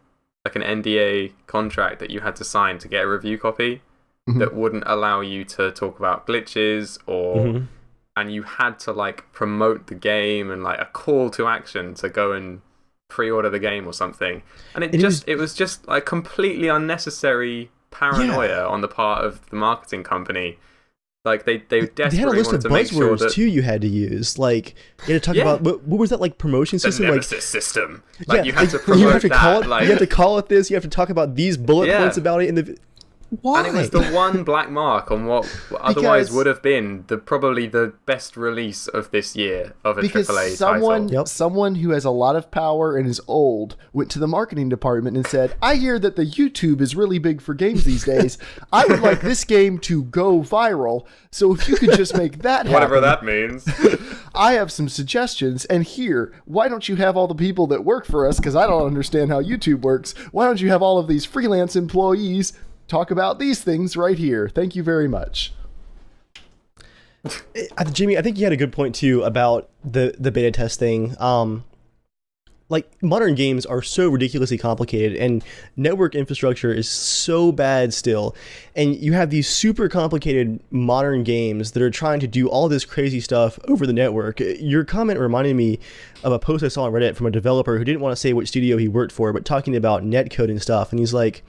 like an NDA contract that you had to sign to get a review copy. That wouldn't allow you to talk about glitches or and you had to like promote the game and like a call to action to go and pre-order the game or something. And it was just like completely unnecessary paranoia on the part of the marketing company. Like they desperately had a list wanted of to make sure buzzwords that too you had to use. Like you had to talk about what was that, like, promotion the system? Nemesis system. Like you had to you promote have to that. call it, Like, you have to call it this. You have to talk about these bullet points about it in the. Why? And it was the one black mark on what otherwise would have been probably the best release of this year of a AAA title. Someone who has a lot of power and is old went to the marketing department and said, I hear that the YouTube is really big for games these days. I would like this game to go viral. So if you could just make that happen. Whatever that means. I have some suggestions. And here, why don't you have all the people that work for us? Because I don't understand how YouTube works. Why don't you have all of these freelance employees talk about these things right here? Thank you very much. Jimmy, I think you had a good point too about the beta testing. Like, modern games are so ridiculously complicated, and network infrastructure is so bad still. And you have these super complicated modern games that are trying to do all this crazy stuff over the network. Your comment reminded me of a post I saw on Reddit from a developer who didn't want to say which studio he worked for, but talking about netcode and stuff. And he's like,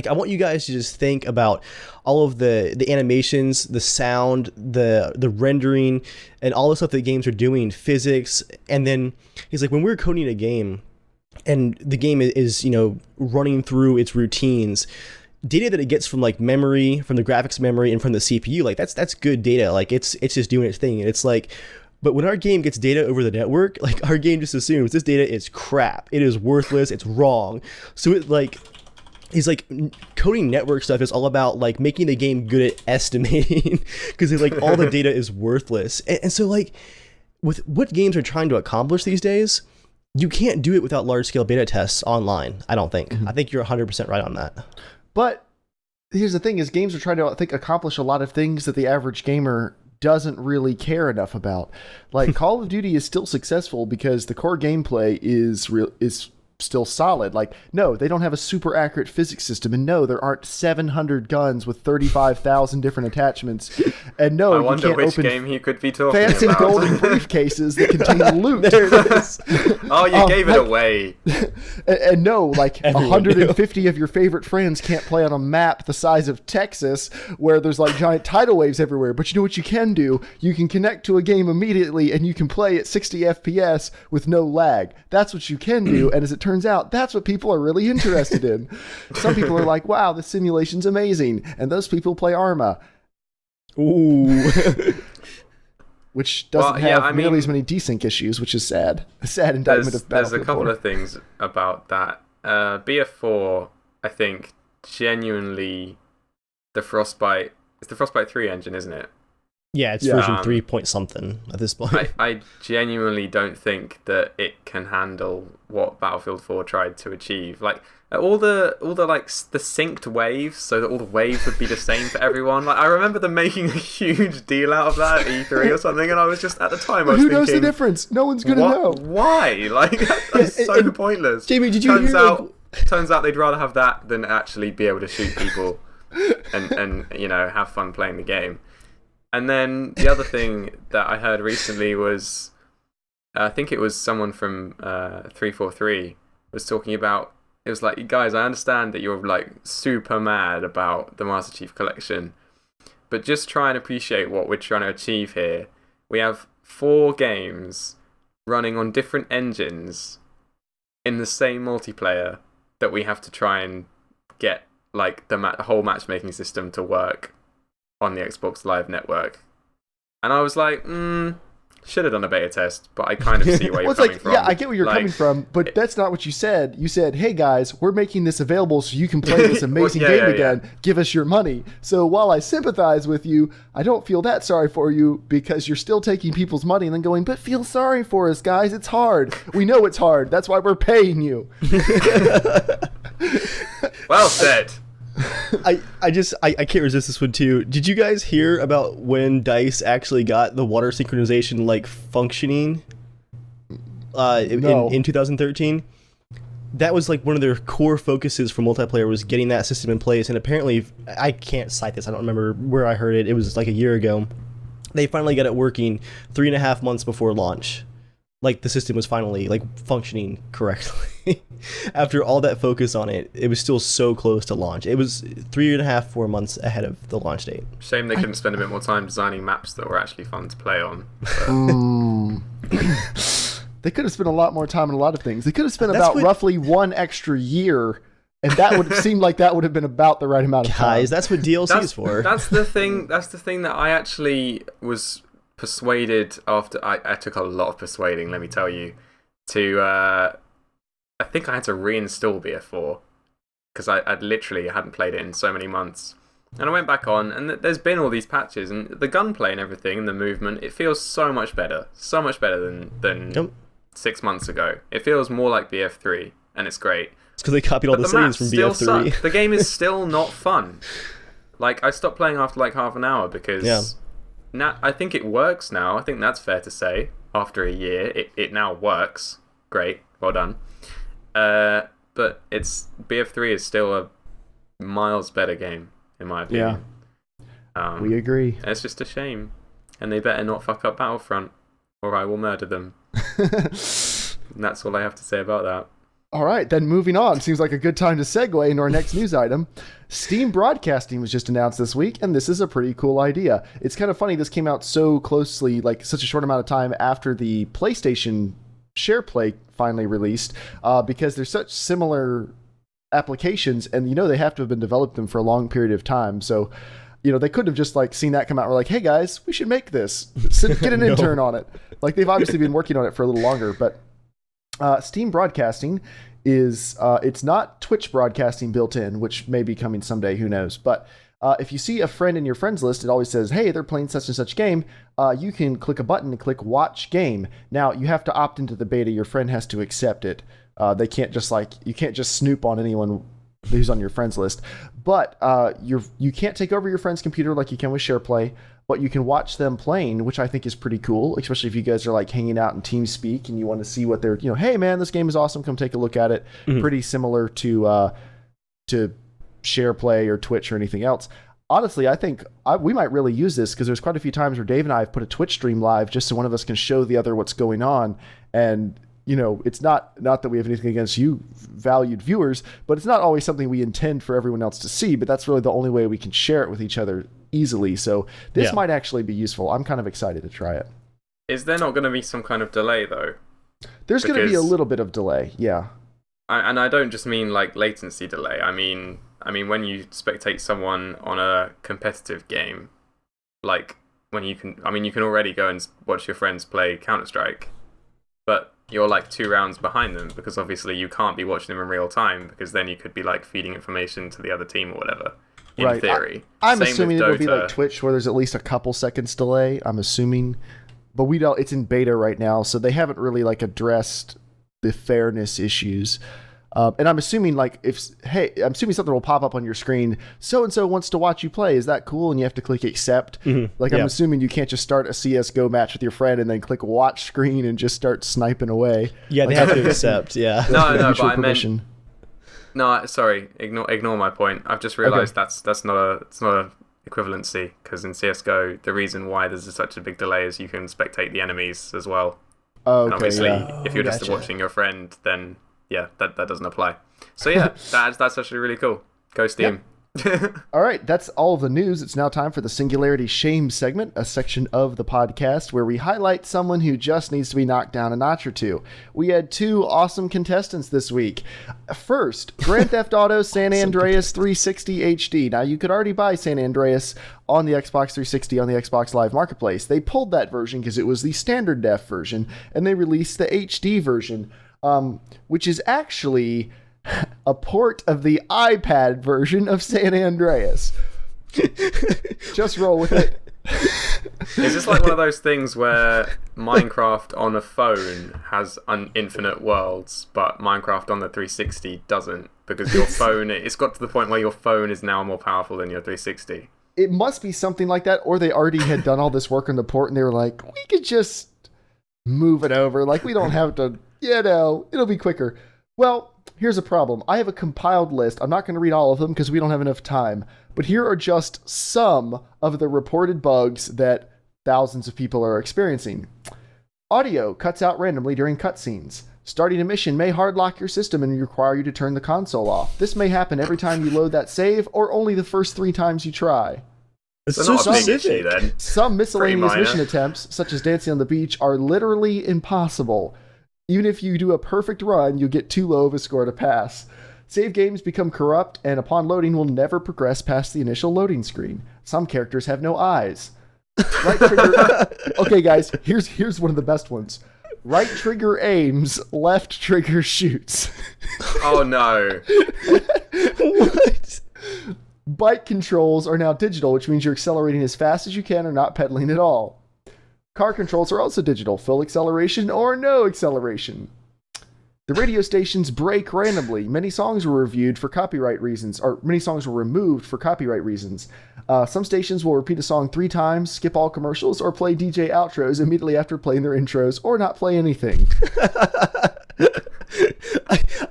I want you guys to just think about all of the animations, the sound, the rendering, and all the stuff that games are doing, physics. And then he's like, when we're coding a game, and the game is, running through its routines, data that it gets from like memory, from the graphics memory, and from the CPU, like that's good data. Like it's just doing its thing. And it's like, but when our game gets data over the network, like our game just assumes this data is crap. It is worthless. It's wrong. So it like is like coding network stuff is all about like making the game good at estimating because like all the data is worthless. And so like with what games are trying to accomplish these days, you can't do it without large scale beta tests online. I don't think. I think you're 100% right on that. But here's the thing: is games are trying to, I think, accomplish a lot of things that the average gamer doesn't really care enough about. Like Call of Duty is still successful because the core gameplay is still solid. Like, no, they don't have a super accurate physics system, and no, there aren't 700 guns with 35,000 different attachments, and no, I you wonder can't which open game he could be talking fancy about. golden briefcases that contain loot. There it is. Oh, you gave it away. And no, like Everyone 150 of your favorite friends can't play on a map the size of Texas where there's like giant tidal waves everywhere. But you know what you can do? You can connect to a game immediately and you can play at 60 FPS with no lag. That's what you can do. And as it turns out, that's what people are really interested in. Some people are like, wow, this simulation's amazing. And those people play ARMA. Ooh. Which doesn't have nearly as many desync issues, which is sad. A sad indictment of Battlefield 4. There's a couple of things about that. BF4, I think, genuinely, the Frostbite... It's the Frostbite 3 engine, isn't it? Yeah, it's version 3 point something at this point. I genuinely don't think that it can handle what Battlefield 4 tried to achieve. Like all the like the synced waves, so that all the waves would be the same for everyone. Like I remember them making a huge deal out of that at E3 or something, and I was just at the time I was Who thinking, knows the difference? No one's gonna know. Why? Like that's so pointless. Jamie, did you hear? Turns out they'd rather have that than actually be able to shoot people and have fun playing the game. And then the other thing that I heard recently was, I think it was someone from 343 was talking about, it was like, guys, I understand that you're like super mad about the Master Chief Collection, but just try and appreciate what we're trying to achieve here. We have 4 games running on different engines in the same multiplayer that we have to try and get like the whole matchmaking system to work on the Xbox Live network. And I was like, should have done a beta test, but I kind of see where you're coming from. Yeah, I get where you're coming from, but that's not what you said. You said, hey guys, we're making this available so you can play this amazing game again. Give us your money. So while I sympathize with you, I don't feel that sorry for you because you're still taking people's money and then going, but feel sorry for us, guys. It's hard. We know it's hard. That's why we're paying you. Well said. I can't resist this one too. Did you guys hear about when DICE actually got the water synchronization like functioning No. in 2013? That was like one of their core focuses for multiplayer, was getting that system in place. And apparently, I can't cite this, I don't remember where I heard it, it was like a year ago, they finally got it working 3.5 months before launch. Like the system was finally like functioning correctly. After all that focus on it, it was still so close to launch. It was 3.5-4 months ahead of the launch date. Shame they couldn't spend a bit more time designing maps that were actually fun to play on. They could have spent a lot more time on a lot of things. They could have spent roughly 1 extra year, and that would have seemed like that would have been about the right amount of time. Guys, that's what DLC is for. That's the thing that I actually was persuaded after. I took a lot of persuading, let me tell you, to I think I had to reinstall BF4 because I literally hadn't played it in so many months. And I went back on, and there's been all these patches, and the gunplay and everything, and the movement, it feels so much better than 6 months ago. It feels more like BF3, and it's great. It's because they copied all the settings from BF3. Suck. The game is still not fun. Like, I stopped playing after like half an hour because now I think it works now. I think that's fair to say. After a year, it now works. Great, well done. But BF3 is still a miles better game, in my opinion. Yeah, we agree. It's just a shame. And they better not fuck up Battlefront, or I will murder them. And that's all I have to say about that. All right, then moving on. Seems like a good time to segue into our next news item. Steam Broadcasting was just announced this week, and this is a pretty cool idea. It's kind of funny this came out so closely, like such a short amount of time after the PlayStation SharePlay finally released, because they're such similar applications, and they have to have been developed them for a long period of time. So, they could have just like seen that come out and were like, hey guys, we should make this. Get an intern on it. Like they've obviously been working on it for a little longer, but Steam broadcasting is it's not Twitch broadcasting built in, which may be coming someday, who knows. But if you see a friend in your friends list, it always says, hey, they're playing such and such game. You can click a button and click watch game. Now you have to opt into the beta. Your friend has to accept it. They can't just you can't just snoop on anyone who's on your friends list. But you can't take over your friend's computer like you can with SharePlay, but you can watch them playing, which I think is pretty cool, especially if you guys are like hanging out in TeamSpeak and you want to see what they're, hey man, this game is awesome, come take a look at it. Mm-hmm. Pretty similar to SharePlay or Twitch or anything else. Honestly, I think we might really use this because there's quite a few times where Dave and I have put a Twitch stream live just so one of us can show the other what's going on. And it's not that we have anything against you, valued viewers, but it's not always something we intend for everyone else to see, but that's really the only way we can share it with each other easily. So this might actually be useful. I'm kind of excited to try it. Is there not going to be some kind of delay, though? There's going to be a little bit of delay, yeah. And I don't just mean like latency delay. I mean when you spectate someone on a competitive game, like when you can already go and watch your friends play Counter-Strike, but you're like 2 rounds behind them because obviously you can't be watching them in real time because then you could be like feeding information to the other team or whatever. In theory. I'm assuming it'll be like Twitch where there's at least a couple seconds delay, I'm assuming. But we don't, it's in beta right now, so they haven't really like addressed the fairness issues. And I'm assuming I'm assuming something will pop up on your screen. So-and-so wants to watch you play. Is that cool? And you have to click accept. Mm-hmm. I'm assuming you can't just start a CSGO match with your friend and then click watch screen and just start sniping away. Yeah, they have to accept. Yeah. No, but I meant. No, sorry. Ignore my point. I've just realised that's not a equivalency because in CSGO the reason why there's such a big delay is you can spectate the enemies as well. Oh, okay. And obviously, if you're just watching your friend, then. Yeah, that doesn't apply. So yeah, that's actually really cool. Go Steam. Yep. All right, that's all of the news. It's now time for the Singularity Shame segment, a section of the podcast where we highlight someone who just needs to be knocked down a notch or two. We had 2 awesome contestants this week. First, Grand Theft Auto San Andreas 360 HD. Now, you could already buy San Andreas on the Xbox 360 on the Xbox Live Marketplace. They pulled that version because it was the standard def version, and they released the HD version, which is actually a port of the iPad version of San Andreas. Just roll with it. Is this like one of those things where Minecraft on a phone has infinite worlds, but Minecraft on the 360 doesn't? Because your phone, it's got to the point where your phone is now more powerful than your 360. It must be something like that, or they already had done all this work on the port and they were like, we could just move it over. Like, we don't have to, it'll be quicker. Well, here's a problem. I have a compiled list. I'm not going to read all of them because we don't have enough time. But here are just some of the reported bugs that thousands of people are experiencing. Audio cuts out randomly during cutscenes. Starting a mission may hard lock your system and require you to turn the console off. This may happen every time you load that save or only the first 3 times you try. It's so specific. Then. Some miscellaneous mission attempts, such as dancing on the beach, are literally impossible. Even if you do a perfect run, you'll get too low of a score to pass. Save games become corrupt, and upon loading will never progress past the initial loading screen. Some characters have no eyes. Right trigger... Okay, guys, here's one of the best ones. Right trigger aims, left trigger shoots. Oh, no. What? Bike controls are now digital, which means you're accelerating as fast as you can or not pedaling at all. Car controls are also digital, full acceleration or no acceleration. The radio stations break randomly. Many songs were removed for copyright reasons. Some stations will repeat a song 3 times, skip all commercials, or play DJ outros immediately after playing their intros, or not play anything.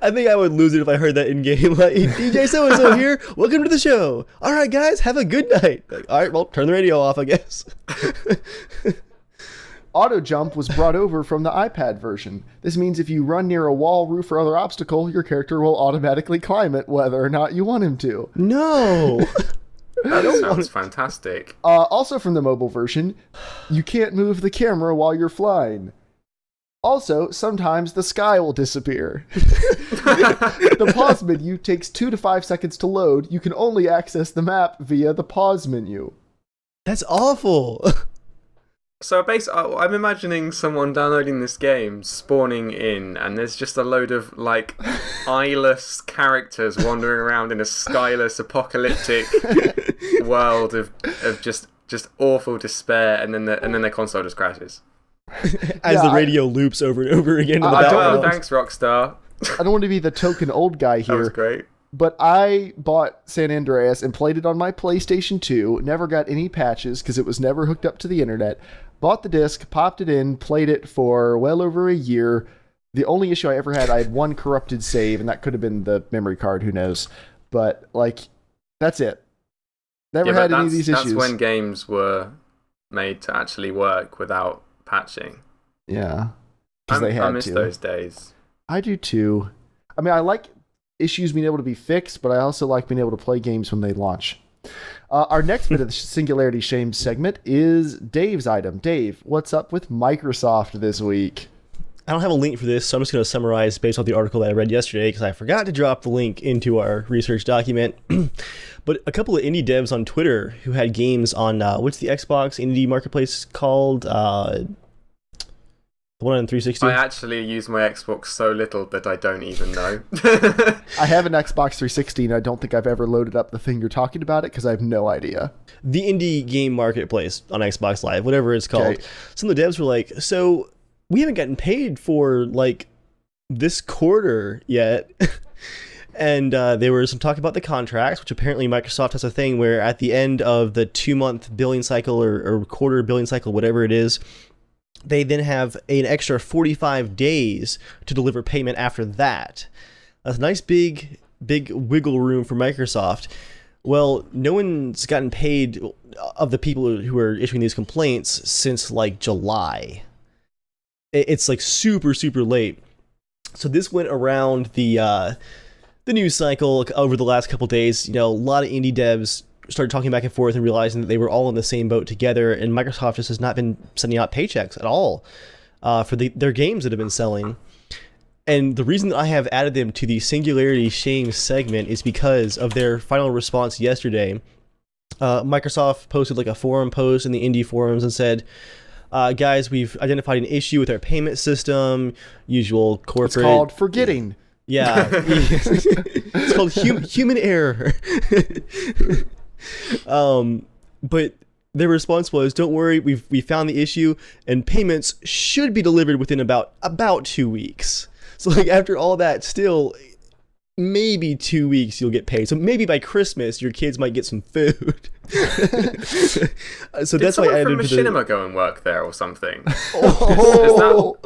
I think I would lose it if I heard that in game. Like, DJ so-and-so here, welcome to the show. All right, guys, have a good night. Like, all right, well, turn the radio off, I guess. Auto jump was brought over from the iPad version. This means if you run near a wall, roof, or other obstacle, your character will automatically climb it, whether or not you want him to. No! That sounds fantastic. Also from the mobile version, you can't move the camera while you're flying. Also, sometimes the sky will disappear. The pause menu takes 2 to 5 seconds to load. You can only access the map via the pause menu. That's awful. So basically, I'm imagining someone downloading this game, spawning in, and there's just a load of like eyeless characters wandering around in a skyless, apocalyptic world of just awful despair, and then their console just crashes. As the radio loops over and over again in the Well, background. thanks, Rockstar. I don't want to be the token old guy here. That was great. But I bought San Andreas and played it on my PlayStation 2. Never got any patches because it was never hooked up to the internet. Bought the disc, popped it in, played it for well over a year. The only issue I ever had, I had one corrupted save, and that could have been the memory card, who knows. But, like, that's it. Never had any of these issues. That's when games were made to actually work without patching. Yeah. Because they had I miss to. those days. I do too. I mean, I like issues being able to be fixed, but I also like being able to play games when they launch. Our next bit of the Singularity Shame segment is Dave's item. Dave, what's up with Microsoft this week? I don't have a link for this, so I'm just going to summarize based on the article that I read yesterday because I forgot to drop the link into our research document. But a couple of indie devs on Twitter who had games on, what's the Xbox indie marketplace called? The one on 360? I actually use my Xbox so little that I don't even know. I have an Xbox 360, and I don't think I've ever loaded up the thing you're talking about it because I have no idea. The indie game marketplace on Xbox Live, whatever it's called. Okay. Some of the devs were like, so we haven't gotten paid for like this quarter yet. And there was some talk about the contracts, which apparently Microsoft has a thing where at the end of the 2-month billing cycle or quarter billing cycle, whatever it is, they then have an extra 45 days to deliver payment after that. That's a nice big wiggle room for Microsoft. Well, no one's gotten paid of the people who are issuing these complaints since like July. It's like super late. So this went around the news cycle over the last couple days. You know, a lot of indie devs started talking back and forth and realizing that they were all in the same boat together, and Microsoft just has not been sending out paychecks at all for their games that have been selling. And the reason that I have added them to the Singularity Shame segment is because of their final response yesterday. Microsoft posted like a forum post in the indie forums and said, guys, we've identified an issue with our payment system, usual corporate... It's called forgetting. Yeah. It's called human error. But their response was, don't worry, we found the issue, and payments should be delivered within about 2 weeks. So like after all that, still maybe 2 weeks you'll get paid. So maybe by Christmas your kids might get some food. So Did that's why I added from to Machinima go and work there or something? Oh.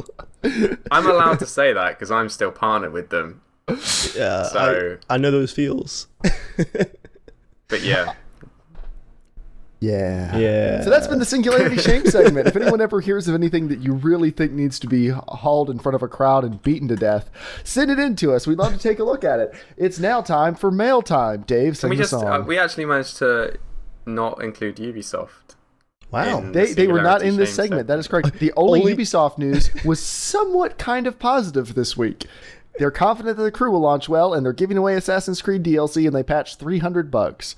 I'm allowed to say that because I'm still partnered with them. Yeah, So, I know those feels. but yeah. Yeah. So that's been the Singularity Shame segment. If anyone ever hears of anything that you really think needs to be hauled in front of a crowd and beaten to death, send it in to us. We'd love to take a look at it. It's now time for mail time. Dave, sing the song. We actually managed to not include Ubisoft. Wow. They were not in this Shame segment. That is correct. The only Only- Ubisoft news was somewhat kind of positive this week. They're confident that the crew will launch well, and they're giving away Assassin's Creed DLC, and they patched 300 bugs.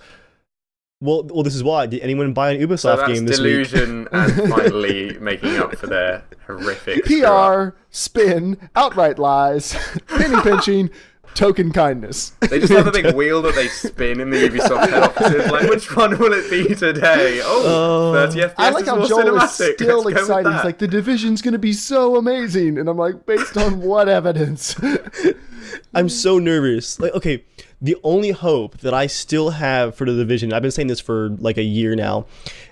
Well, this is why. Did anyone buy an So Ubisoft that's game this week? delusion and finally making up for their horrific PR, spin, outright lies, penny pinching, token kindness. They just have a big wheel that they spin in the Ubisoft head offices. Like, which one will it be today? 30 FPS I like is how more Joel is cinematic. still Let's go excited. with He's that. like, the Division's going to be so amazing. And I'm like, based on what evidence? I'm so nervous. Like, okay, the only hope that I still have for the Division, I've been saying this for like a year now,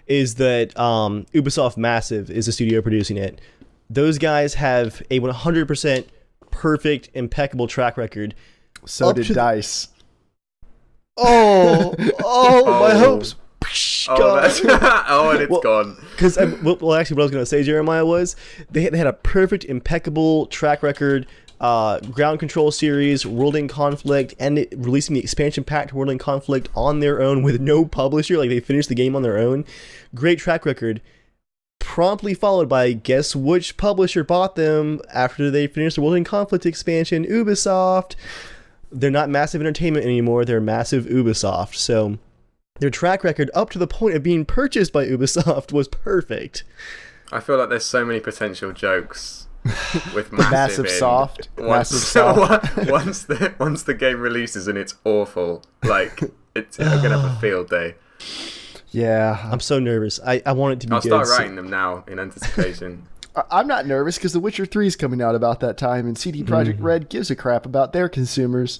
is that Ubisoft Massive is the studio producing it. Those guys have a 100% perfect, impeccable track record. So Up did to- DICE. My hopes. Oh, that's, and it's gone. Because, actually, what I was going to say, Jeremiah, was they had a perfect, impeccable track record, ground control series, World in Conflict, and releasing the expansion pack to World in Conflict on their own with no publisher. Like, they finished the game on their own. Great track record. promptly followed by, guess which publisher bought them after they finished the World in Conflict expansion? Ubisoft. They're not Massive Entertainment anymore, they're Massive Ubisoft. So their track record up to the point of being purchased by Ubisoft was perfect. I feel like there's so many potential jokes with massive soft. Once the game releases and it's awful, like I'm gonna have a field day. Yeah, I'm so nervous. I want it to be good. I'll start writing them now in anticipation. I'm not nervous because The Witcher 3 is coming out about that time, and CD Projekt Red gives a crap about their consumers.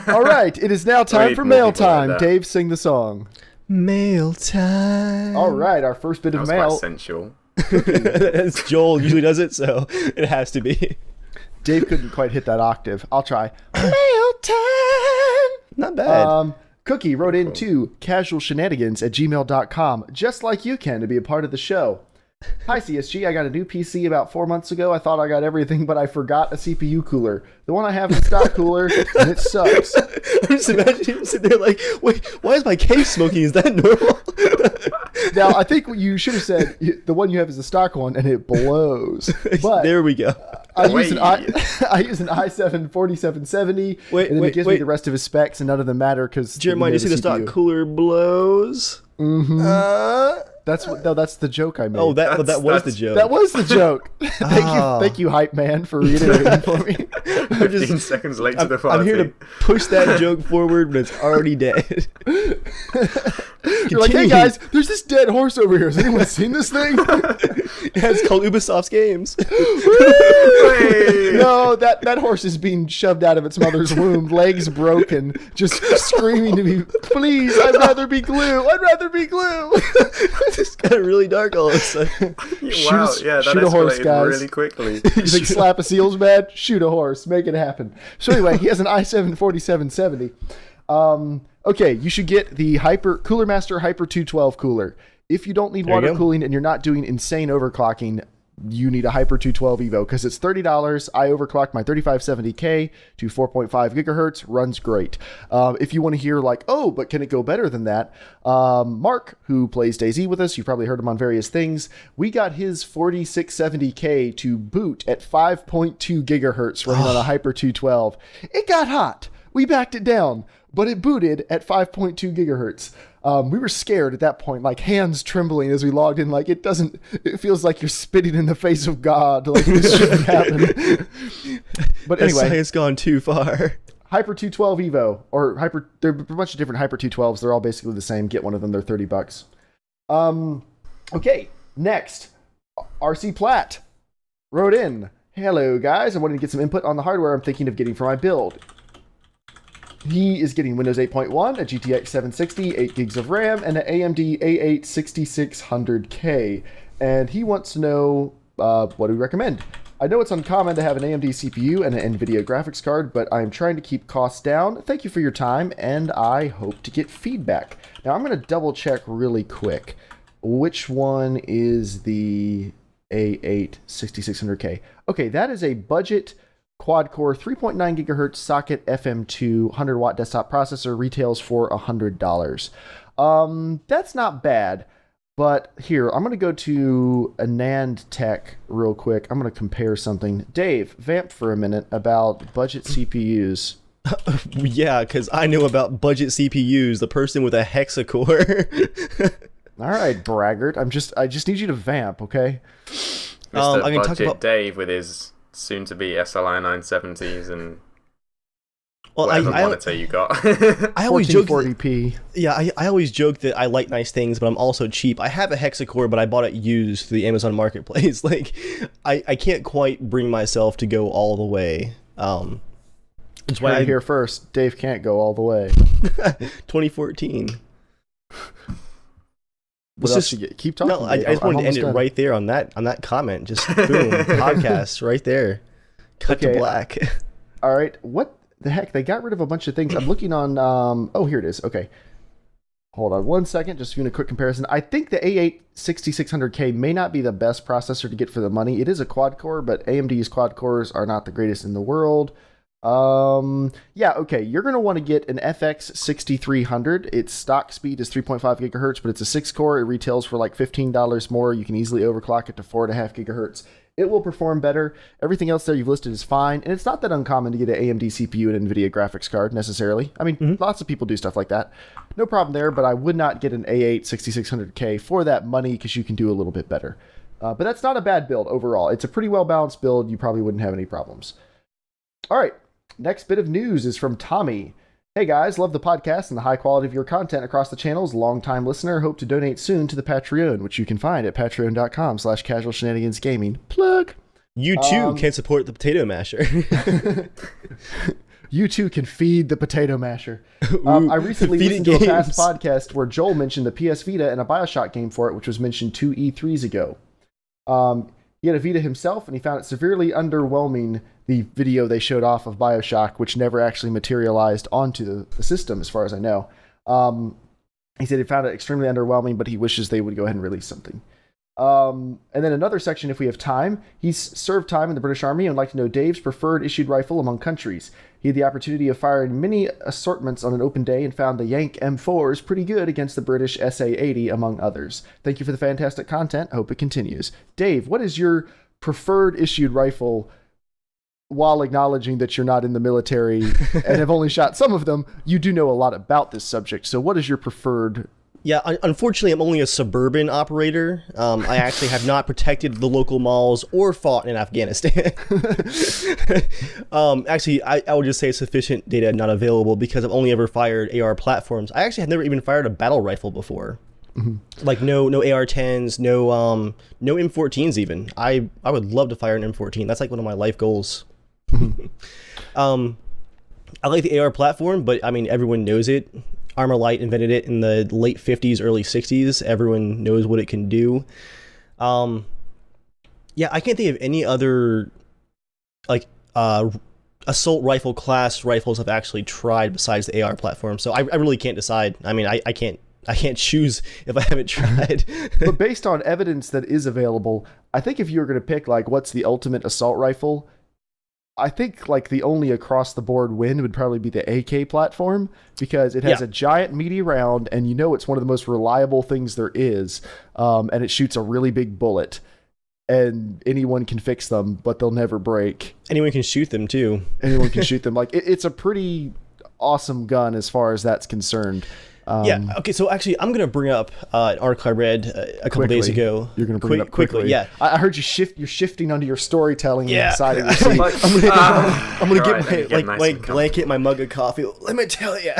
All right, it is now time for mail time. Like Dave, sing the song. Mail time. All right, our first bit of mail. Quite sensual. As Joel usually does it, so it has to be. Dave couldn't quite hit that octave. I'll try. Mail time. Not bad. Cookie wrote in to casualshenanigans@gmail.com, just like you can, to be a part of the show. Hi CSG, I got a new PC about 4 months ago. I thought I got everything, but I forgot a CPU cooler. The one I have is a stock cooler, and it sucks. I'm just imagining him sitting there like, wait, why is my case smoking? Is that normal? Now, I think what you should have said, the one you have is a stock one, and it blows. But there we go. I use an i7 4770, and then it gives me the rest of his specs, and none of them matter because Jeremiah, you see the stock cooler blows? Mm-hmm. That's the joke I made. Oh, that was the joke. That was the joke. Thank you, hype man, for reiterating for me. 15 seconds late to the party. I'm here to push that joke forward, but it's already dead. You're like, hey guys, there's this dead horse over here. Has anyone seen this thing? It's called Ubisoft's Games. No, that horse is being shoved out of its mother's womb, legs broken, just screaming to me, please, I'd rather be glue. I'd rather be glue. This got really dark all of a sudden. Wow, yeah, that escalated really quickly. You think slap a seal's bad? Shoot a horse. Make it happen. So anyway, he has an i7 4770. Okay, you should get the Cooler Master Hyper 212 cooler. If you don't need water cooling and you're not doing insane overclocking, you need a Hyper 212 Evo because it's $30. I overclocked my 3570K to 4.5 gigahertz. Runs great. If you want to hear like, oh, but can it go better than that? Mark, who plays DayZ with us, you've probably heard him on various things. We got his 4670K to boot at 5.2 gigahertz running on a Hyper 212. It got hot. We backed it down, but it booted at 5.2 gigahertz. We were scared at that point, like hands trembling as we logged in. Like it feels like you're spitting in the face of God. Like this shouldn't happen. But anyway, it's gone too far. Hyper 212 Evo there are a bunch of different Hyper 212s. They're all basically the same. Get one of them. They're $30. Okay, next, RC Platt wrote in. Hello guys, I wanted to get some input on the hardware I'm thinking of getting for my build. He is getting Windows 8.1, a GTX 760, 8 gigs of RAM, and an AMD A8 6600K. And he wants to know what do we recommend. I know it's uncommon to have an AMD CPU and an NVIDIA graphics card, but I'm trying to keep costs down. Thank you for your time, and I hope to get feedback. Now, I'm going to double check really quick. Which one is the A8 6600K? Okay, that is a budget quad-core 3.9 gigahertz socket FM2 100-watt desktop processor, retails for $100. That's not bad, but here, I'm going to go to Anand Tech real quick. I'm going to compare something. Dave, vamp for a minute about budget CPUs. Yeah, because I know about budget CPUs, the person with a hexacore. All right, braggart. I just need you to vamp, okay? Mr. I can talk about Dave with his soon-to-be SLI 970s and whatever monitor you got. I always joke 1440p. I always joke that I like nice things, but I'm also cheap. I have a hexacore, but I bought it used through the Amazon Marketplace. Like, I can't quite bring myself to go all the way. That's why I hear first. Dave can't go all the way. 2014. What else you get? Keep talking. No, I just wanted to end it right there on that comment. Just boom, podcast right there. Cut to black. All right. What the heck? They got rid of a bunch of things. I'm looking on. Oh, here it is. Okay. Hold on one second. Just doing a quick comparison. I think the A8 6600K may not be the best processor to get for the money. It is a quad core, but AMD's quad cores are not the greatest in the world. Yeah, okay. You're going to want to get an FX 6300. Its stock speed is 3.5 gigahertz, but it's a 6-core. It retails for like $15 more. You can easily overclock it to 4.5 gigahertz. It will perform better. Everything else there you've listed is fine, and it's not that uncommon to get an AMD CPU and NVIDIA graphics card necessarily. I mean, lots of people do stuff like that. No problem there, but I would not get an A8 6600K for that money because you can do a little bit better. But that's not a bad build overall. It's a pretty well-balanced build. You probably wouldn't have any problems. All right, next bit of news is from Tommy. Hey guys, love the podcast and the high quality of your content across the channels. Long-time listener, hope to donate soon to the Patreon, which you can find at patreon.com/casualshenanigans Plug. You too can support the Potato Masher. You too can feed the Potato Masher. I recently listened to a past podcast where Joel mentioned the PS Vita and a Bioshock game for it, which was mentioned 2 E3s ago. He had a Vita himself, and he found it severely underwhelming, the video they showed off of Bioshock, which never actually materialized onto the system, as far as I know. He said he found it extremely underwhelming, but he wishes they would go ahead and release something. And then another section, if we have time. He's served time in the British Army and would like to know Dave's preferred issued rifle among countries. He had the opportunity of firing many assortments on an open day and found the Yank M4 is pretty good against the British SA-80, among others. Thank you for the fantastic content. I hope it continues. Dave, what is your preferred issued rifle? While acknowledging that you're not in the military and have only shot some of them, you do know a lot about this subject. So what is your preferred? Yeah, unfortunately, I'm only a suburban operator. I actually have not protected the local malls or fought in Afghanistan. Actually, I would just say sufficient data not available because I've only ever fired AR platforms. I actually have never even fired a battle rifle before. Like no AR-10s, no M14s even. I would love to fire an M14. That's like one of my life goals. I like the AR platform, but I mean everyone knows it. ARMA Light invented it in the late 50s, early 60s. Everyone knows what it can do. Yeah, I can't think of any other like assault rifle class rifles I've actually tried besides the AR platform. So I really can't decide. I mean, I can't choose if I haven't tried. But based on evidence that is available, I think if you were going to pick like what's the ultimate assault rifle, I think like the only across the board win would probably be the AK platform because it has a giant meaty round and you know it's one of the most reliable things there is, and it shoots a really big bullet and anyone can fix them but they'll never break. Anyone can shoot them too. Anyone can shoot them. Like it's a pretty awesome gun as far as that's concerned. Yeah. Okay. So actually, I'm gonna bring up an article I read a couple days ago. You're gonna bring it up quickly. Yeah. I heard you're shifting onto your storytelling. Yeah. Side of your I'm gonna right, get my blanket, my mug of coffee. Let me tell you.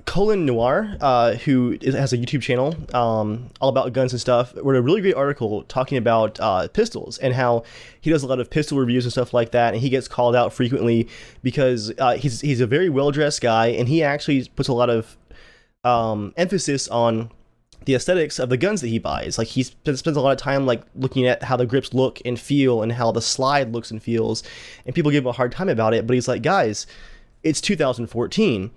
Colin Noir, who has a YouTube channel all about guns and stuff, wrote a really great article talking about pistols and how he does a lot of pistol reviews and stuff like that, and he gets called out frequently because he's a very well-dressed guy, and he actually puts a lot of emphasis on the aesthetics of the guns that he buys. Like he spends a lot of time like looking at how the grips look and feel and how the slide looks and feels, and people give him a hard time about it, but he's like, guys, it's 2014.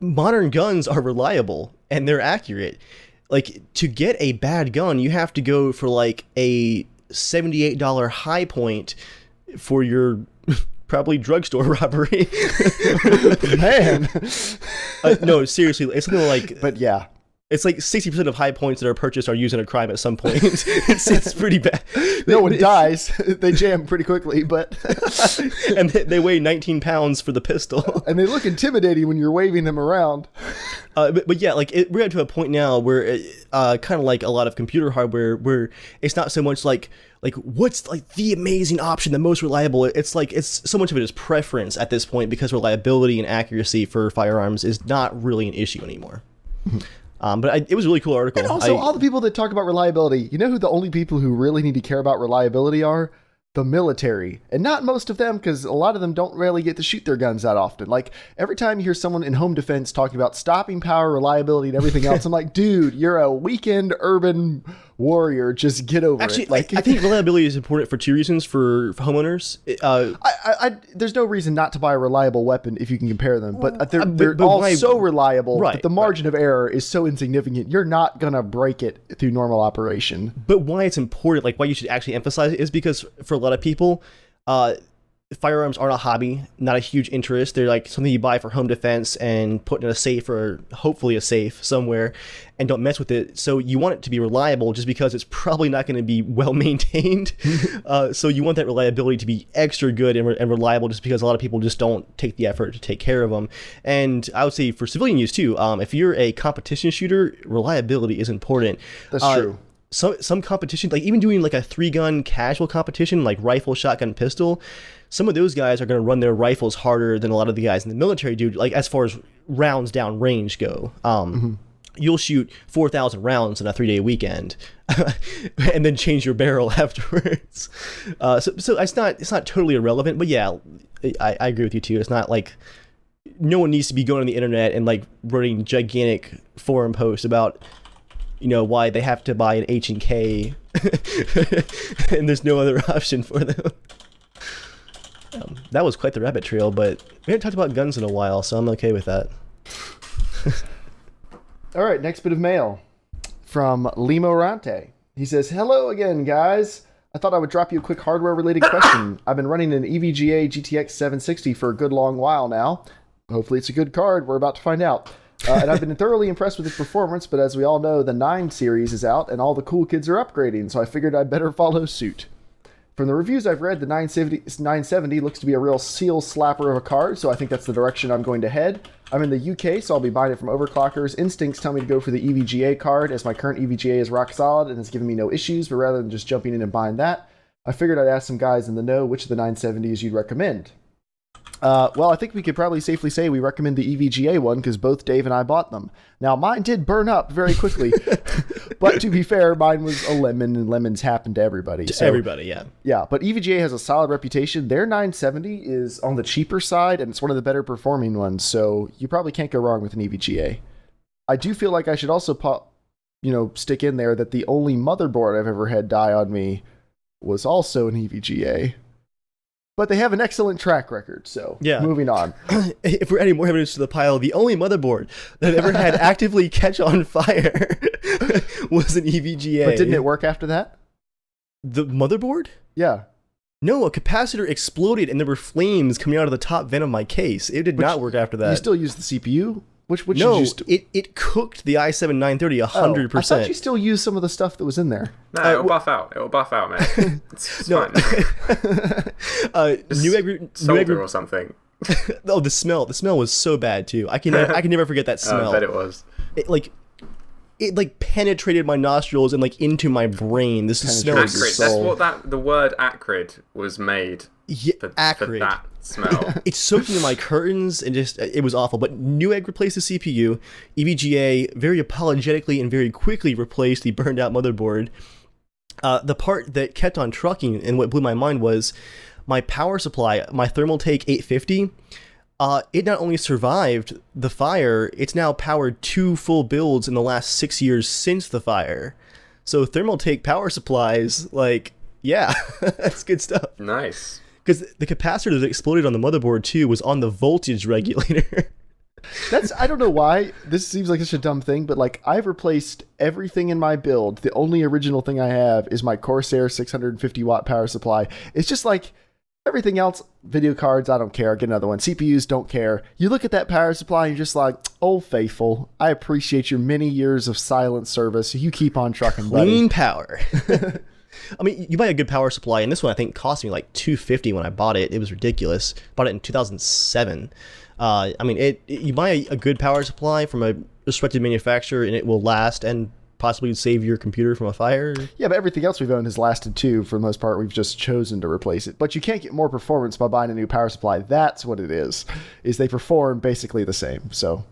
Modern guns are reliable and they're accurate. Like to get a bad gun, you have to go for like a $78 high point for your probably drugstore robbery. Man. No, seriously, it's something like. But yeah. It's like 60% of high points that are purchased are used in a crime at some point. It's pretty bad. No one dies. They jam pretty quickly, but... And they weigh 19 pounds for the pistol. And they look intimidating when you're waving them around. But yeah, like we're at to a point now where kind of like a lot of computer hardware where it's not so much like what's like the amazing option, the most reliable. It's like it's so much of it is preference at this point because reliability and accuracy for firearms is not really an issue anymore. But it was a really cool article. And also, all the people that talk about reliability, you know who the only people who really need to care about reliability are? The military. And not most of them, because a lot of them don't really get to shoot their guns that often. Like, every time you hear someone in home defense talking about stopping power, reliability, and everything else, I'm like, dude, you're a weekend urban warrior, just get over Actually, it. Like, I think reliability is important for two reasons for homeowners. there's no reason not to buy a reliable weapon if you can compare them, but they're but all why- so reliable Right, that the margin of error is so insignificant. You're not gonna break it through normal operation. But why it's important, like why you should actually emphasize it, is because for a lot of people, firearms aren't a hobby, not a huge interest. They're like something you buy for home defense and put in a safe, or hopefully a safe somewhere, and don't mess with it. So you want it to be reliable just because it's probably not going to be well maintained. So you want that reliability to be extra good and reliable, just because a lot of people just don't take the effort to take care of them. And I would say for civilian use too, if you're a competition shooter, reliability is important. That's true. Some competition, like even doing like a 3-gun casual competition, like rifle, shotgun, pistol, some of those guys are going to run their rifles harder than a lot of the guys in the military do, like as far as rounds down range go. You'll shoot 4,000 rounds in a 3-day weekend and then change your barrel afterwards. So it's not totally irrelevant, but yeah, I agree with you too. It's not like no one needs to be going on the internet and like writing gigantic forum posts about, you know, why they have to buy an H&K and there's no other option for them. That was quite the rabbit trail, but we haven't talked about guns in a while, so I'm okay with that. All right, next bit of mail from Limorante. He says, "Hello again, guys. I thought I would drop you a quick hardware-related question. I've been running an EVGA GTX 760 for a good long while now. Hopefully it's a good card. We're about to find out. And I've been thoroughly impressed with its performance, but as we all know, the 9 series is out, and all the cool kids are upgrading, so I figured I'd better follow suit. From the reviews I've read, the 970 looks to be a real seal slapper of a card, so I think that's the direction I'm going to head. I'm in the UK, so I'll be buying it from overclockers. Instincts tell me to go for the EVGA card, as my current EVGA is rock solid and has given me no issues, but rather than just jumping in and buying that, I figured I'd ask some guys in the know which of the 970s you'd recommend. Well, I think we could probably safely say we recommend the EVGA one because both Dave and I bought them. Now, mine did burn up very quickly, but to be fair, mine was a lemon, and lemons happen to everybody. Everybody, yeah. Yeah, but EVGA has a solid reputation. Their 970 is on the cheaper side, and it's one of the better performing ones, so you probably can't go wrong with an EVGA. I do feel like I should also stick in there that the only motherboard I've ever had die on me was also an EVGA. But they have an excellent track record, so yeah. Moving on. If we're adding more evidence to the pile, the only motherboard that ever had actively catch on fire was an EVGA. But didn't it work after that? The motherboard? Yeah. No, a capacitor exploded and there were flames coming out of the top vent of my case. It did not work after that. You still use the CPU? Which no, it cooked the i7 930 100%. I thought you still used some of the stuff that was in there. No, it'll buff out. It'll buff out, man. It's fine. Solder or something. Oh, the smell. The smell was so bad too. I can never forget that smell. I bet it was. It penetrated my nostrils and like into my brain. This smell acrid. That's what the word acrid was made. Yeah, acrid. For that smell. It soaked into my curtains and it was awful. But Newegg replaced the CPU. EVGA very apologetically and very quickly replaced the burned out motherboard. The part that kept on trucking and what blew my mind was my power supply, my Thermaltake 850. It not only survived the fire, it's now powered 2 full builds in the last 6 years since the fire. So Thermaltake power supplies, yeah, that's good stuff. Nice. Because the capacitor that exploded on the motherboard too was on the voltage regulator. I don't know why. This seems like such a dumb thing, but I've replaced everything in my build. The only original thing I have is my Corsair 650 watt power supply. It's just everything else, video cards, I don't care. Get another one. CPUs, don't care. You look at that power supply and you're just like, oh, faithful. I appreciate your many years of silent service. You keep on trucking, buddy. Clean power. I mean, you buy a good power supply, and this one I think cost me $250 when I bought it. It was ridiculous. Bought it in 2007. You buy a good power supply from a respected manufacturer, and it will last and possibly save your computer from a fire. Yeah, but everything else we've owned has lasted too. For the most part, we've just chosen to replace it. But you can't get more performance by buying a new power supply. That's what it is they perform basically the same. So,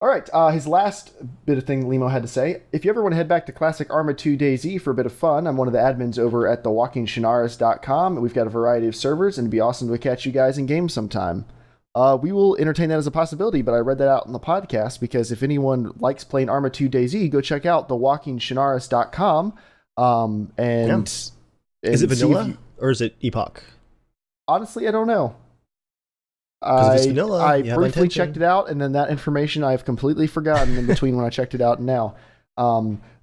all right, his last bit of thing Limo had to say. If you ever want to head back to classic ARMA 2 DayZ for a bit of fun, I'm one of the admins over at thewalkingshenaris.com. We've got a variety of servers, and it'd be awesome to catch you guys in game sometime. we will entertain that as a possibility, but I read that out in the podcast because if anyone likes playing ARMA 2 DayZ, go check out thewalkingshenanigans.com. Is it vanilla or is it Epoch? Honestly, I don't know. If it's vanilla, I briefly checked it out, and then that information I've completely forgotten in between when I checked it out and now.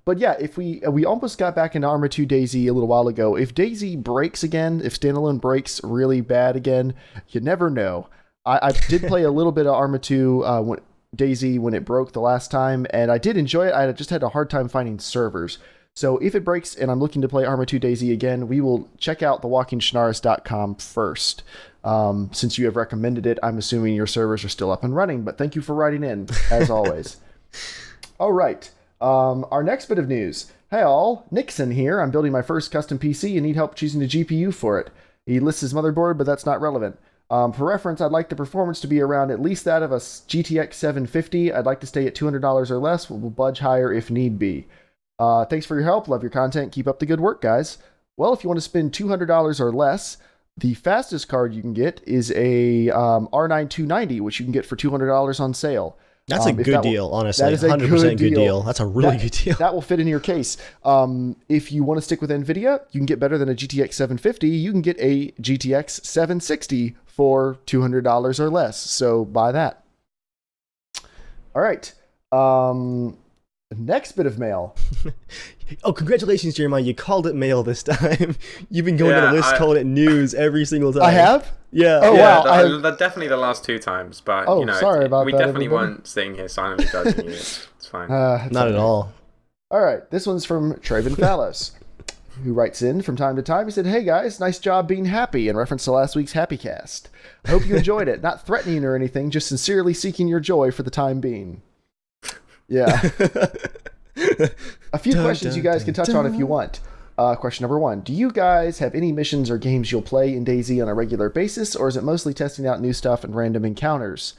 But yeah, if we almost got back into ARMA 2 DayZ a little while ago. If DayZ breaks again, if standalone breaks really bad again, you never know. I did play a little bit of ARMA 2 DayZ when it broke the last time, and I did enjoy it. I just had a hard time finding servers. So if it breaks and I'm looking to play ARMA 2 DayZ again, we will check out thewalkingshenanigans.com first. Since you have recommended it, I'm assuming your servers are still up and running, but thank you for writing in, as always. All right. Our next bit of news. Hey all, Nixon here. I'm building my first custom PC and need help choosing the GPU for it. He lists his motherboard, but that's not relevant. For reference, I'd like the performance to be around at least that of a GTX 750. I'd like to stay at $200 or less. We'll budge higher if need be. Thanks for your help. Love your content. Keep up the good work, guys. Well, if you want to spend $200 or less, the fastest card you can get is a R9 290, which you can get for $200 on sale. That's a good deal, honestly. That is a 100% good deal. That's a really good deal. That will fit in your case. If you want to stick with NVIDIA, you can get better than a GTX 750. You can get a GTX 760 for $200 or less. So buy that. All right. Next bit of mail. Oh, congratulations, Jeremiah. You called it mail this time. You've been going on a list calling it news every single time. I have? Yeah. Oh, yeah, wow. Definitely the last 2 times, but sorry about we that, definitely everybody. weren't sitting here silently judging you. It's fine. Not at all. All right. This one's from Traven Fallos, who writes in from time to time. He said, "Hey guys, nice job being happy," in reference to last week's Happy Cast. I hope you enjoyed it. Not threatening or anything, just sincerely seeking your joy for the time being. Yeah. A few questions you guys can touch on if you want. Question number 1. Do you guys have any missions or games you'll play in DayZ on a regular basis, or is it mostly testing out new stuff and random encounters?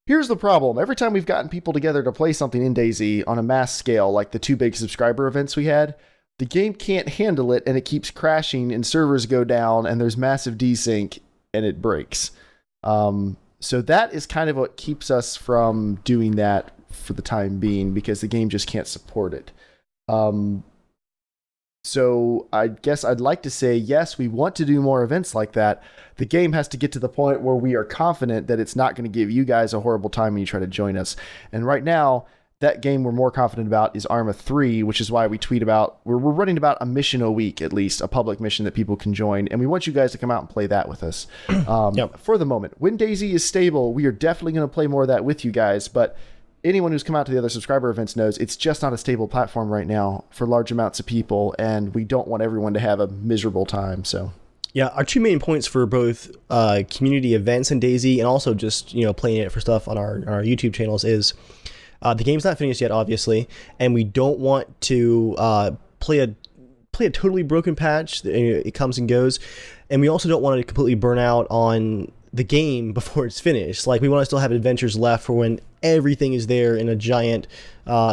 Here's the problem. Every time we've gotten people together to play something in DayZ on a mass scale, like the 2 big subscriber events we had, the game can't handle it and it keeps crashing and servers go down and there's massive desync and it breaks. So that is kind of what keeps us from doing that for the time being, because the game just can't support it. So I guess I'd like to say, yes, we want to do more events like that. The game has to get to the point where we are confident that it's not going to give you guys a horrible time when you try to join us. And right now, that game we're more confident about is ARMA 3, which is why we tweet about, we're running about a mission a week, at least, a public mission that people can join. And we want you guys to come out and play that with us. For the moment, when DayZ is stable, we are definitely going to play more of that with you guys. But anyone who's come out to the other subscriber events knows it's just not a stable platform right now for large amounts of people, and we don't want everyone to have a miserable time. So yeah, our 2 main points for both community events in DayZ and also just playing it for stuff on our YouTube channels is the game's not finished yet, obviously, and we don't want to play a totally broken patch. It comes and goes, and we also don't want to completely burn out on the game before it's finished. Like, we want to still have adventures left for when everything is there in a giant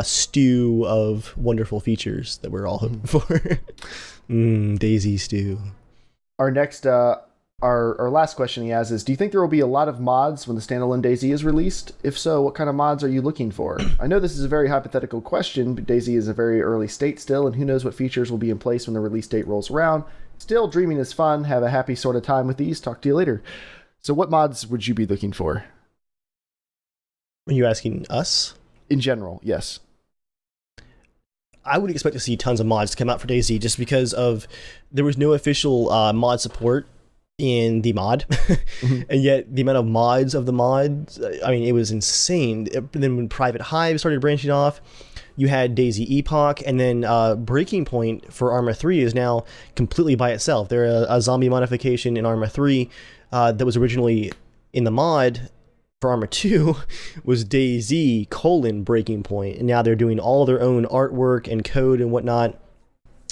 stew of wonderful features that we're all hoping for. DayZ stew. Our next, our last question he has is, do you think there will be a lot of mods when the standalone DayZ is released? If so, what kind of mods are you looking for? I know this is a very hypothetical question, but DayZ is a very early state still, and who knows what features will be in place when the release date rolls around. Still, dreaming is fun. Have a happy sort of time with these. Talk to you later. So what mods would you be looking for? Are you asking us? In general, yes. I would expect to see tons of mods come out for DayZ just because there was no official mod support in the mod, and yet the amount of mods of the mods, I mean, it was insane. Then when Private Hive started branching off, you had DayZ Epoch, and then Breaking Point for ARMA 3 is now completely by itself. They're a zombie modification in ARMA 3 that was originally in the mod for ARMA 2 was DayZ : Breaking Point, and now they're doing all their own artwork and code and whatnot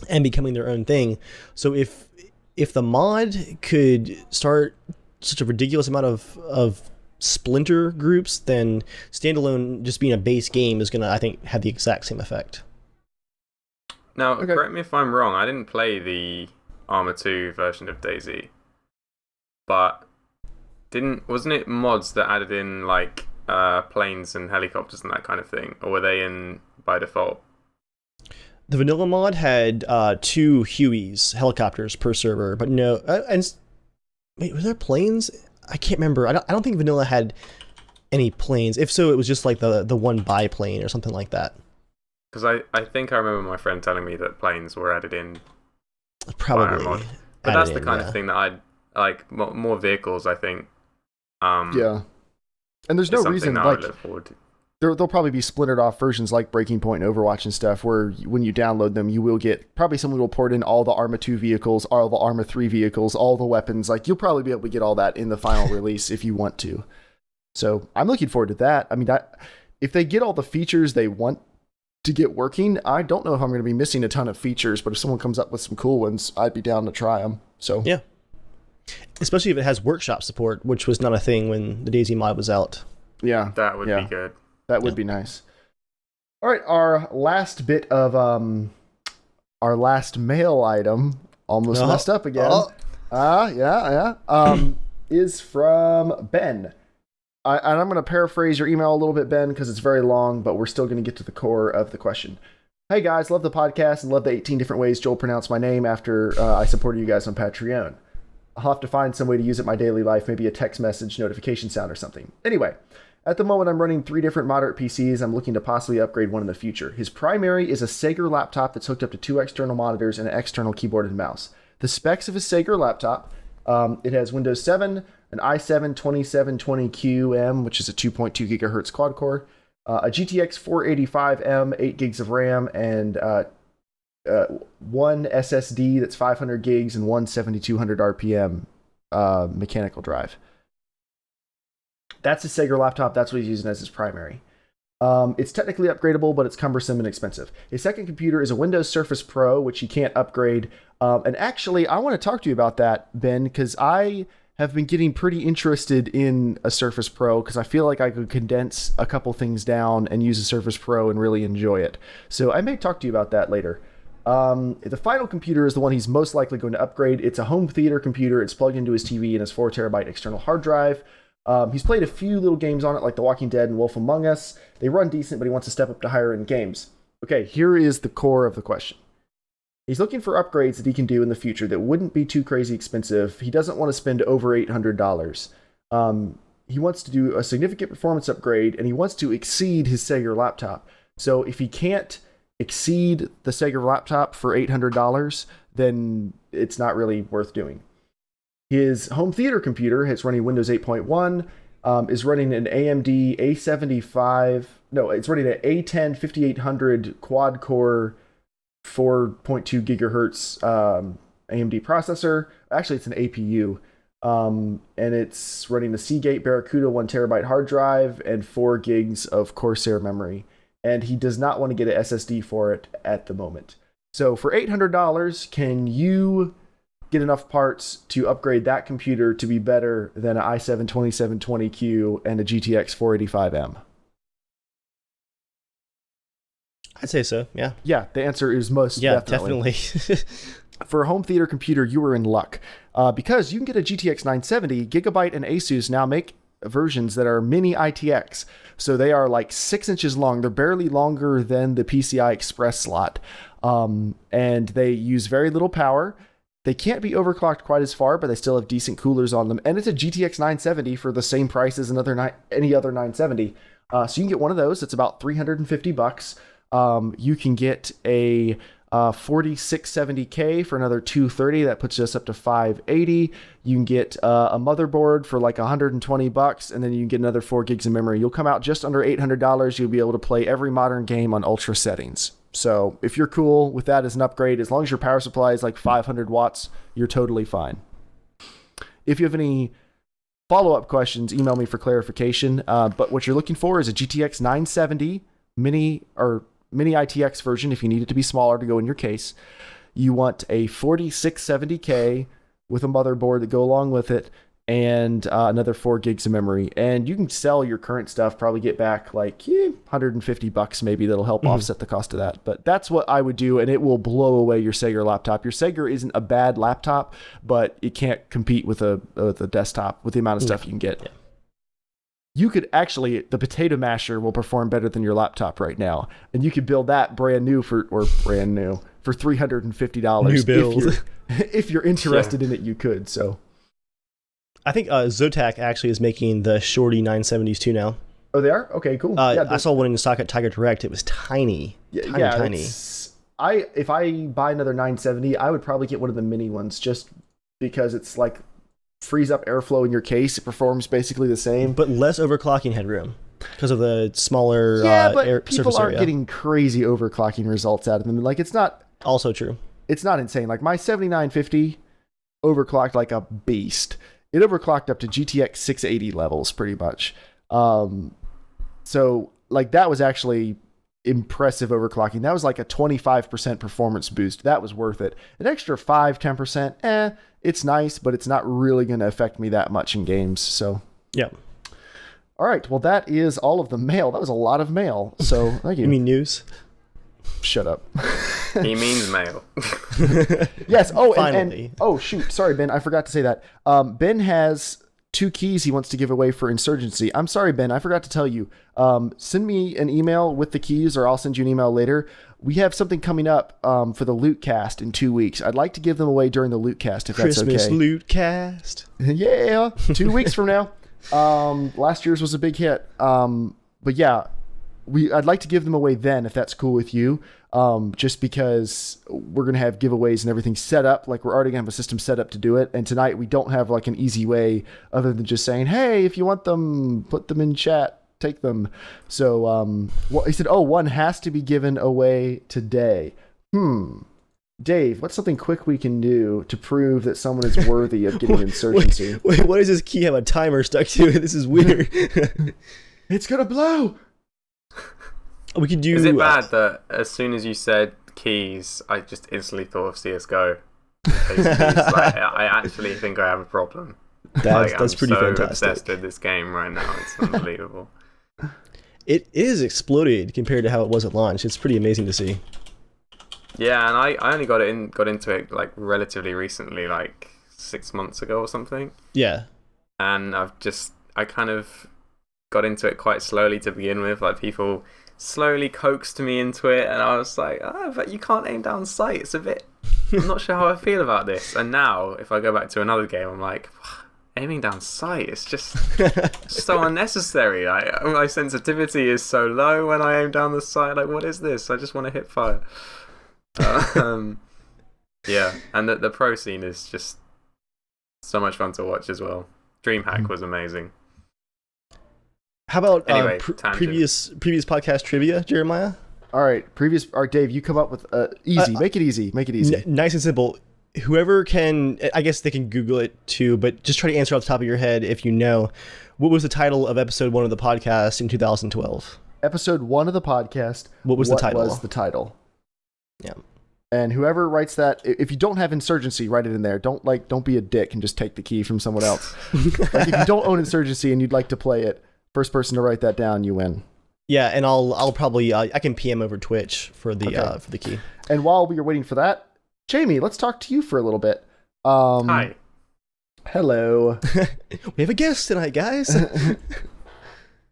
and becoming their own thing. So if the mod could start such a ridiculous amount of splinter groups, then standalone just being a base game is gonna, I think, have the exact same effect. Now, correct me if I'm wrong, I didn't play the ARMA 2 version of DayZ, but wasn't it mods that added in like planes and helicopters and that kind of thing, or were they in by default? The vanilla mod had 2 Hueys, helicopters per server, but no. Wait, were there planes? I can't remember. I don't think vanilla had any planes. If so, it was just like the one biplane or something like that. Because I think I remember my friend telling me that planes were added in. Probably. Mod. But that's the kind of thing that I'd like. More vehicles, I think. Yeah. And there's no reason like there'll probably be splintered off versions like Breaking Point and Overwatch and stuff where when you download them, you will get probably someone will port in all the ARMA 2 vehicles, all the ARMA 3 vehicles, all the weapons. Like you'll probably be able to get all that in the final release if you want to. So I'm looking forward to that. I mean, if they get all the features they want to get working, I don't know if I'm going to be missing a ton of features, but if someone comes up with some cool ones, I'd be down to try them. So yeah. Especially if it has workshop support, which was not a thing when the DayZ mod was out. Yeah. That would be good. That would be nice. All right, our last bit of our last mail item, almost messed up again. Is from Ben. And I'm going to paraphrase your email a little bit, Ben, because it's very long, but we're still going to get to the core of the question. Hey guys, love the podcast and love the 18 different ways Joel pronounced my name after I supported you guys on Patreon. I'll have to find some way to use it in my daily life, maybe a text message notification sound or something. Anyway, at the moment I'm running 3 different moderate PCs. I'm looking to possibly upgrade one in the future. His primary is a Sega laptop that's hooked up to 2 external monitors and an external keyboard and mouse. The specs of his Sega laptop, it has Windows 7, an i7-2720QM, which is a 2.2 gigahertz quad core, a GTX 485M, 8 gigs of RAM, and one SSD that's 500 gigs and one 7200 RPM mechanical drive. That's his Sega laptop. That's what he's using as his primary. It's technically upgradable, but it's cumbersome and expensive. His second computer is a Windows Surface Pro, which he can't upgrade. And actually, I want to talk to you about that, Ben, because I have been getting pretty interested in a Surface Pro because I feel like I could condense a couple things down and use a Surface Pro and really enjoy it. So I may talk to you about that later. The final computer is the one he's most likely going to upgrade. It's a home theater computer. It's plugged into his TV and his 4 terabyte external hard drive. He's played a few little games on it, like The Walking Dead and Wolf Among Us. They run decent, but he wants to step up to higher end games. Okay, here is the core of the question. He's looking for upgrades that he can do in the future that wouldn't be too crazy expensive. He doesn't want to spend over $800. He wants to do a significant performance upgrade, and he wants to exceed his Sega laptop. So if he can't exceed the Sega laptop for $800, then it's not really worth doing. His home theater computer is running Windows 8.1, is running an AMD it's running an A10 5800 quad core 4.2 gigahertz AMD processor. Actually, it's an APU. And it's running a Seagate Barracuda 1 terabyte hard drive and 4 gigs of Corsair memory. And he does not want to get an SSD for it at the moment. So for $800, can you get enough parts to upgrade that computer to be better than an i7-2720Q and a GTX 485M? I'd say so, yeah. Yeah, the answer is most definitely. For a home theater computer, you are in luck. Because you can get a GTX 970, Gigabyte and Asus now make versions that are mini ITX. So they are like 6 inches long. They're barely longer than the PCI Express slot. And they use very little power. They can't be overclocked quite as far, but they still have decent coolers on them. And it's a GTX 970 for the same price as any other 970. So you can get one of those. It's about $350. You can get a 4670K for another $230. That puts us up to $580. You can get a motherboard for like $120, and then you can get another 4 gigs of memory. You'll come out just under $800. You'll be able to play every modern game on ultra settings. So if you're cool with that as an upgrade, as long as your power supply is like 500 watts, you're totally fine. If you have any follow-up questions, email me for clarification. But what you're looking for is a GTX 970 mini ITX version if you need it to be smaller to go in your case. You want a 4670K with a motherboard that go along with it, and another 4 gigs of memory. And you can sell your current stuff, probably get back like $150 maybe. That'll help offset the cost of that. But that's what I would do, and it will blow away your Sega laptop. Your Sega isn't a bad laptop, but it can't compete with a desktop with the amount of stuff you can get. Yeah. You could actually, the potato masher will perform better than your laptop right now, and you could build that brand new for $350. New build. If you're interested in it, you could. So. I think Zotac actually is making the Shorty 970s too now. Oh, they are? Okay, cool. I saw one in stock at Tiger Direct. It was tiny. Tiny. If I buy another 970, I would probably get one of the mini ones just because it's like frees up airflow in your case. It performs basically the same. But less overclocking headroom because of the smaller but people aren't getting crazy overclocking results out of them. Like, it's not... Also true. It's not insane. Like, my 7950 overclocked like a beast. It overclocked up to GTX 680 levels, pretty much. So, like, that was actually impressive overclocking. That was like a 25% performance boost. That was worth it. An extra 5-10%, it's nice, but it's not really going to affect me that much in games. So, yeah. All right. Well, that is all of the mail. That was a lot of mail. So, thank you. You mean news? Shut up. He means mail. Yes. Oh, finally. Oh, shoot. Sorry, Ben. I forgot to say that. Ben has 2 keys he wants to give away for Insurgency. I'm sorry, Ben. I forgot to tell you. Send me an email with the keys, or I'll send you an email later. We have something coming up for the Loot Cast in 2 weeks. I'd like to give them away during the Loot Cast, if that's okay. Christmas Loot Cast. Yeah. 2 weeks from now. Last year's was a big hit. But yeah. I'd like to give them away then, if that's cool with you, just because we're going to have giveaways and everything set up. Like, we're already going to have a system set up to do it. And tonight we don't have like an easy way other than just saying, hey, if you want them, put them in chat, take them. So he said, one has to be given away today. Dave, what's something quick we can do to prove that someone is worthy of getting Insurgency? Wait, why does this key have a timer stuck to it? This is weird. It's going to blow. We could do. Is it bad that as soon as you said keys, I just instantly thought of CS:GO? I actually think I have a problem. That's pretty fantastic. I'm obsessed with this game right now. It's unbelievable. It is exploded compared to how it was at launch. It's pretty amazing to see. Yeah, and I only got into it like relatively recently, like 6 months ago or something. Yeah. And I kind of got into it quite slowly to begin with. Like, people slowly coaxed me into it, and I was like, but you can't aim down sight. It's a bit... I'm not sure how I feel about this. And now, if I go back to another game, I'm like, aiming down sight, it's just so unnecessary. My sensitivity is so low when I aim down the sight. Like, what is this? I just want to hit fire. Yeah, and the pro scene is just so much fun to watch as well. DreamHack was amazing. How about anyway, previous podcast trivia, Jeremiah? All right, Dave, you come up with easy. Make it easy. Nice and simple. Whoever can, I guess they can Google it too, but just try to answer off the top of your head if you know. What was the title of episode 1 of the podcast in 2012? Episode 1 of the podcast. What was the title? What was the title? Yeah. And whoever writes that, if you don't have Insurgency, write it in there. Don't be a dick and just take the key from someone else. Like, if you don't own Insurgency and you'd like to play it, first person to write that down, you win. Yeah, and I'll probably I can PM over Twitch for the key. And while we are waiting for that, Jamie, let's talk to you for a little bit. Hi. Hello. We have a guest tonight, guys.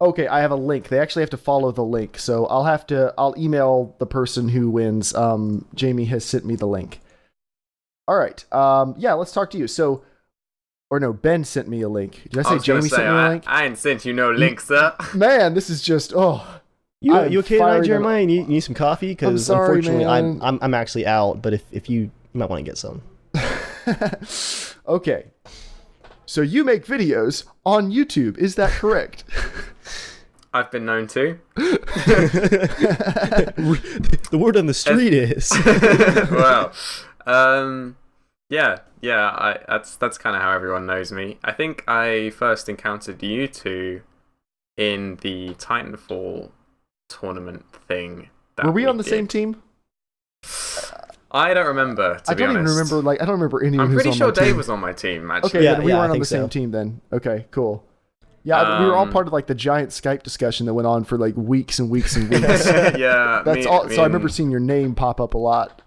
Okay, I have a link. They actually have to follow the link, so I'll email the person who wins. Jamie has sent me the link. All right. Yeah, let's talk to you. So, or no, Ben sent me a link. Did I say Jamie sent me a link? I ain't sent you no link, sir. Man, this is just You okay tonight, Jeremiah? You need some coffee? Because unfortunately, man. I'm actually out. But if you might want to get some. Okay. So you make videos on YouTube, is that correct? I've been known to. The word on the street is. Well, yeah. That's kind of how everyone knows me. I think I first encountered you two in the Titanfall tournament thing. Were we on the same team? I don't remember. I don't even remember. Like, I don't remember anyone. I'm who's pretty on sure my team. Dave was on my team. Actually, Okay, then we yeah, weren't I on the think same so. team then. Okay, cool. Yeah, we were all part of like the giant Skype discussion that went on for like weeks and weeks and weeks. yeah, That's all. So I remember seeing your name pop up a lot.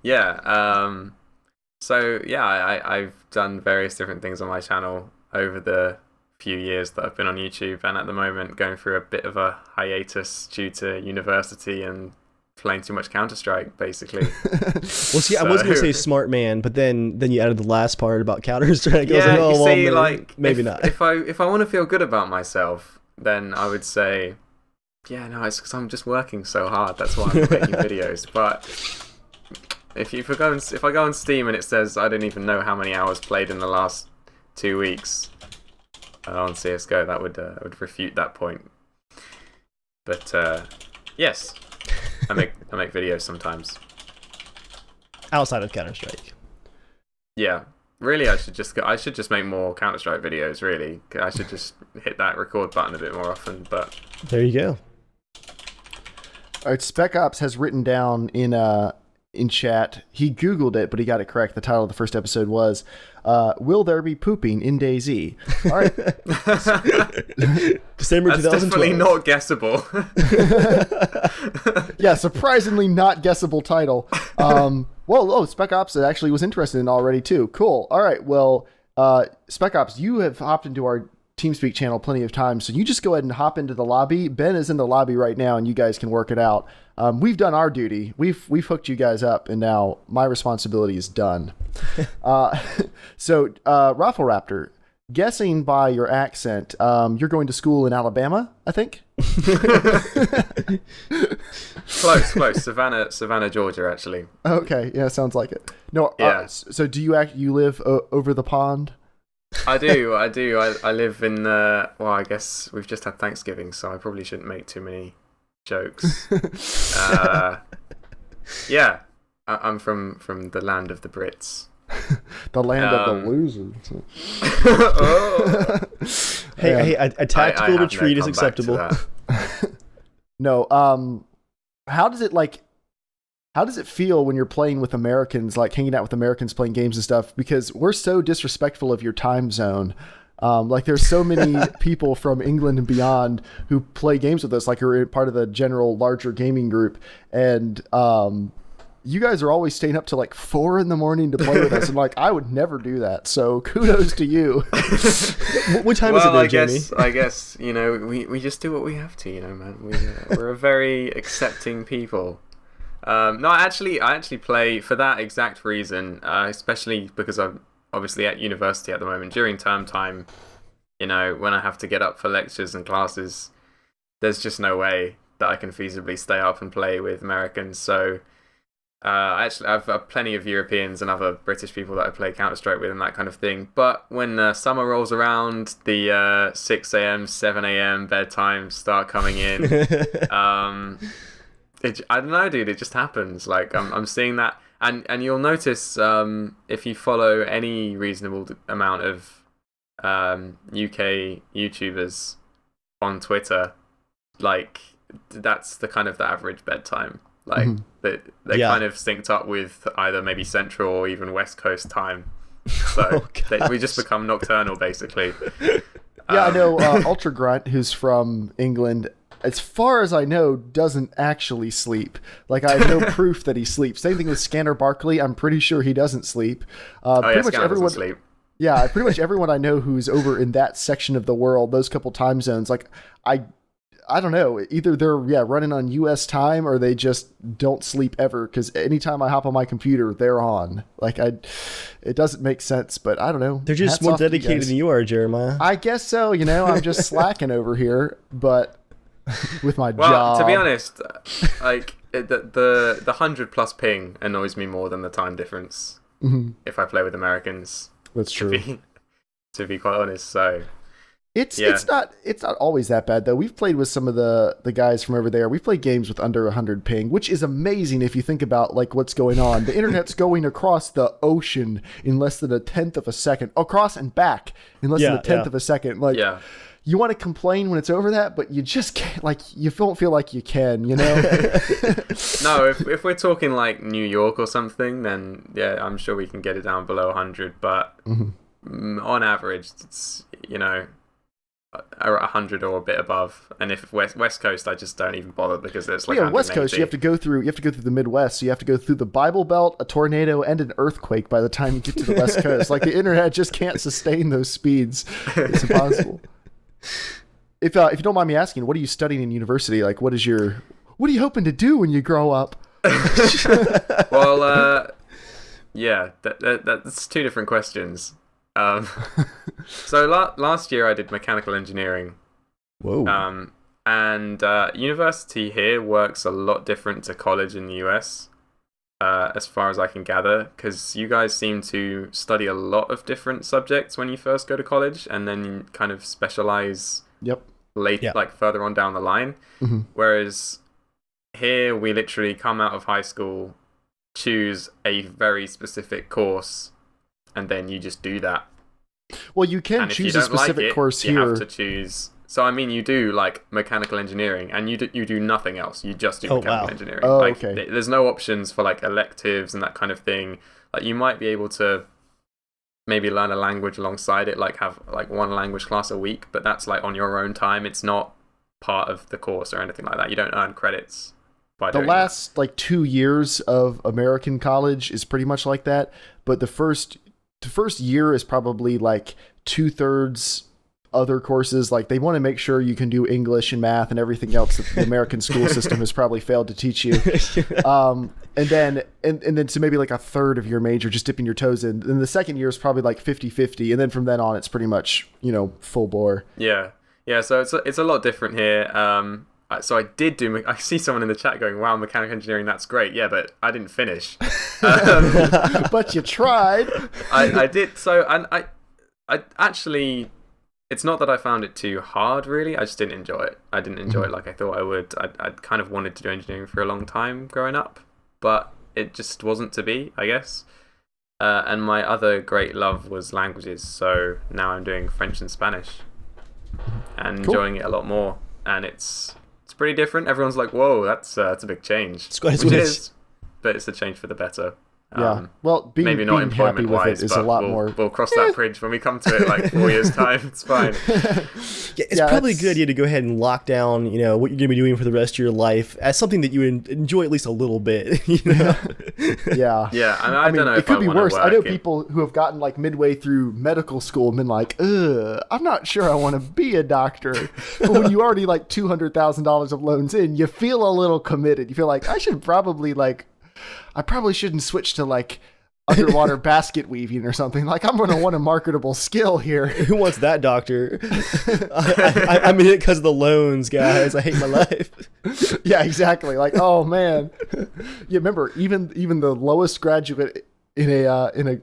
Yeah. So yeah, I've done various different things on my channel over the few years that I've been on YouTube, and at the moment going through a bit of a hiatus due to university and playing too much Counter-Strike, basically. Well, see, I was gonna say smart man, but then you added the last part about Counter-Strike. Yeah, I was like, oh, you well, see, like maybe if, not. If I want to feel good about myself, then I would say, yeah, no, it's because I'm just working so hard. That's why I'm not making videos. But if I go on Steam and it says I don't even know how many hours played in the last 2 weeks on CS:GO, that would refute that point. But yes, I make videos sometimes. Outside of Counter-Strike. Yeah, really, I should just make more Counter-Strike videos. Really, I should just hit that record button a bit more often. But There you go. All right, Spec Ops has written down in chat. He Googled it, but he got it correct. The title of the first episode was "Will There Be Pooping in DayZ?" All right, December that's 2012. definitely not guessable. yeah, surprisingly not guessable title. Spec Ops actually was interested in already too. Cool. All right, well, Spec Ops, you have hopped into our TeamSpeak channel plenty of times, so you just go ahead and hop into the lobby. Ben is in the lobby right now, and you guys can work it out. We've done our duty. We've hooked you guys up, and now my responsibility is done. So, TheRoflRaptor, guessing by your accent, you're going to school in Alabama, I think? Close. Savannah, Georgia, actually. Okay, yeah, sounds like it. No, Yeah. So do you live over the pond? I do. I live in. Well, I guess we've just had Thanksgiving, so I probably shouldn't make too many jokes. Yeah, I'm from the land of the Brits. The land of the losers. Oh. Hey, a tactical I have retreat no is comeback to acceptable. that. No, how does it feel when you're playing with Americans, like hanging out with Americans playing games and stuff? Because we're so disrespectful of your time zone. Like there's so many people from England and beyond who play games with us, like are part of the general larger gaming group. And you guys are always staying up till like 4 a.m. to play with us. And like, I would never do that. So kudos to you. What time is it there, Jamie? I guess, we just do what we have to, man. We're a very accepting people. No, I actually play for that exact reason, especially because I'm obviously at university at the moment. During term time, when I have to get up for lectures and classes, there's just no way that I can feasibly stay up and play with Americans. So I've plenty of Europeans and other British people that I play Counter-Strike with and that kind of thing. But when summer rolls around, the 6 a.m., 7 a.m. bedtimes start coming in. I don't know, dude. It just happens. Like I'm seeing that, and you'll notice if you follow any reasonable amount of UK YouTubers on Twitter, like that's the kind of the average bedtime. Like they kind of synced up with either maybe Central or even West Coast time. So we just become nocturnal, basically. Yeah, I know Ultra Grunt, who's from England, as far as I know, doesn't actually sleep. Like, I have no proof that he sleeps. Same thing with Scanner Barkley. I'm pretty sure he doesn't sleep. Pretty much Scanner everyone doesn't sleep. Yeah, pretty much everyone I know who's over in that section of the world, those couple time zones, like, I don't know. Either they're running on U.S. time or they just don't sleep ever. Because anytime I hop on my computer, they're on. Like it doesn't make sense. But I don't know. They're just more dedicated than you are, Jeremiah. I guess so. I'm just slacking over here, but with my job. Well, to be honest, like the 100+ ping annoys me more than the time difference. If I play with Americans. That's true. To be quite honest, so. It's not always that bad though. We've played with some of the guys from over there. We've played games with under 100 ping, which is amazing if you think about like what's going on. The internet's going across the ocean in less than a tenth of a second, across and back in less than a tenth of a second. Like, you want to complain when it's over that, but you just can't, like, you don't feel like you can, you know? No, if we're talking like New York or something, then yeah, I'm sure we can get it down below 100. But on average, it's, you know, 100 or a bit above. And if West Coast, I just don't even bother because there's like West Coast, you have to go through the Midwest, so you have to go through the Bible Belt, a tornado, and an earthquake by the time you get to the West Coast. Like, the internet just can't sustain those speeds. It's impossible. If you don't mind me asking, what are you studying in university? Like, what are you hoping to do when you grow up? Well, yeah, that's two different questions. So last year I did mechanical engineering. Whoa. And university here works a lot different to college in the US, as far as I can gather, because you guys seem to study a lot of different subjects when you first go to college, and then you kind of specialize like further on down the line. Whereas here we literally come out of high school, choose a very specific course, and then you just do that. Well, you can choose a specific course here. You have to choose. So I mean, you do like mechanical engineering, and you do nothing else. You just do mechanical engineering. Oh, like, okay. There's no options for like electives and that kind of thing. Like, you might be able to maybe learn a language alongside it, like have like one language class a week, but that's like on your own time. It's not part of the course or anything like that. You don't earn credits by doing the last like 2 years of American college is pretty much like that, but the first year is probably like 2/3 other courses. Like, they want to make sure you can do English and math and everything else that the American school system has probably failed to teach you. And then so maybe like 1/3 of your major, just dipping your toes in. And the second year is probably like 50-50. And then from then on, it's pretty much, you know, full bore. Yeah. So it's a lot different here. So I see someone in the chat going, wow, mechanical engineering, that's great. Yeah, but I didn't finish. But you tried. I did. So, and I actually, it's not that I found it too hard, really. I just didn't enjoy it. I didn't enjoy it like I thought I would. I kind of wanted to do engineering for a long time growing up, but it just wasn't to be, I guess. And my other great love was languages. So now I'm doing French and Spanish and enjoying it a lot more. And it's pretty different. Everyone's like, whoa, that's a big change. It's quite a which it switch. is, but it's a change for the better. Yeah. Well, maybe not being happy with employment-wise, it is but a lot more. We'll cross that bridge when we come to it, like 4 years' time. It's fine. It's probably a good idea to go ahead and lock down, you know, what you're going to be doing for the rest of your life as something that you enjoy at least a little bit. You know? Yeah. Yeah. I don't know it if could be worse. I know in... people who have gotten like midway through medical school and been like, ugh, I'm not sure I want to be a doctor. But when you already like $200,000 of loans in, you feel a little committed. You feel like I probably shouldn't switch to like underwater basket weaving or something. Like, I'm going to want a marketable skill here. Who wants that, doctor? I'm in it because of the loans, guys. I hate my life. Yeah, exactly. Like, oh man. Yeah, remember, even the lowest graduate in a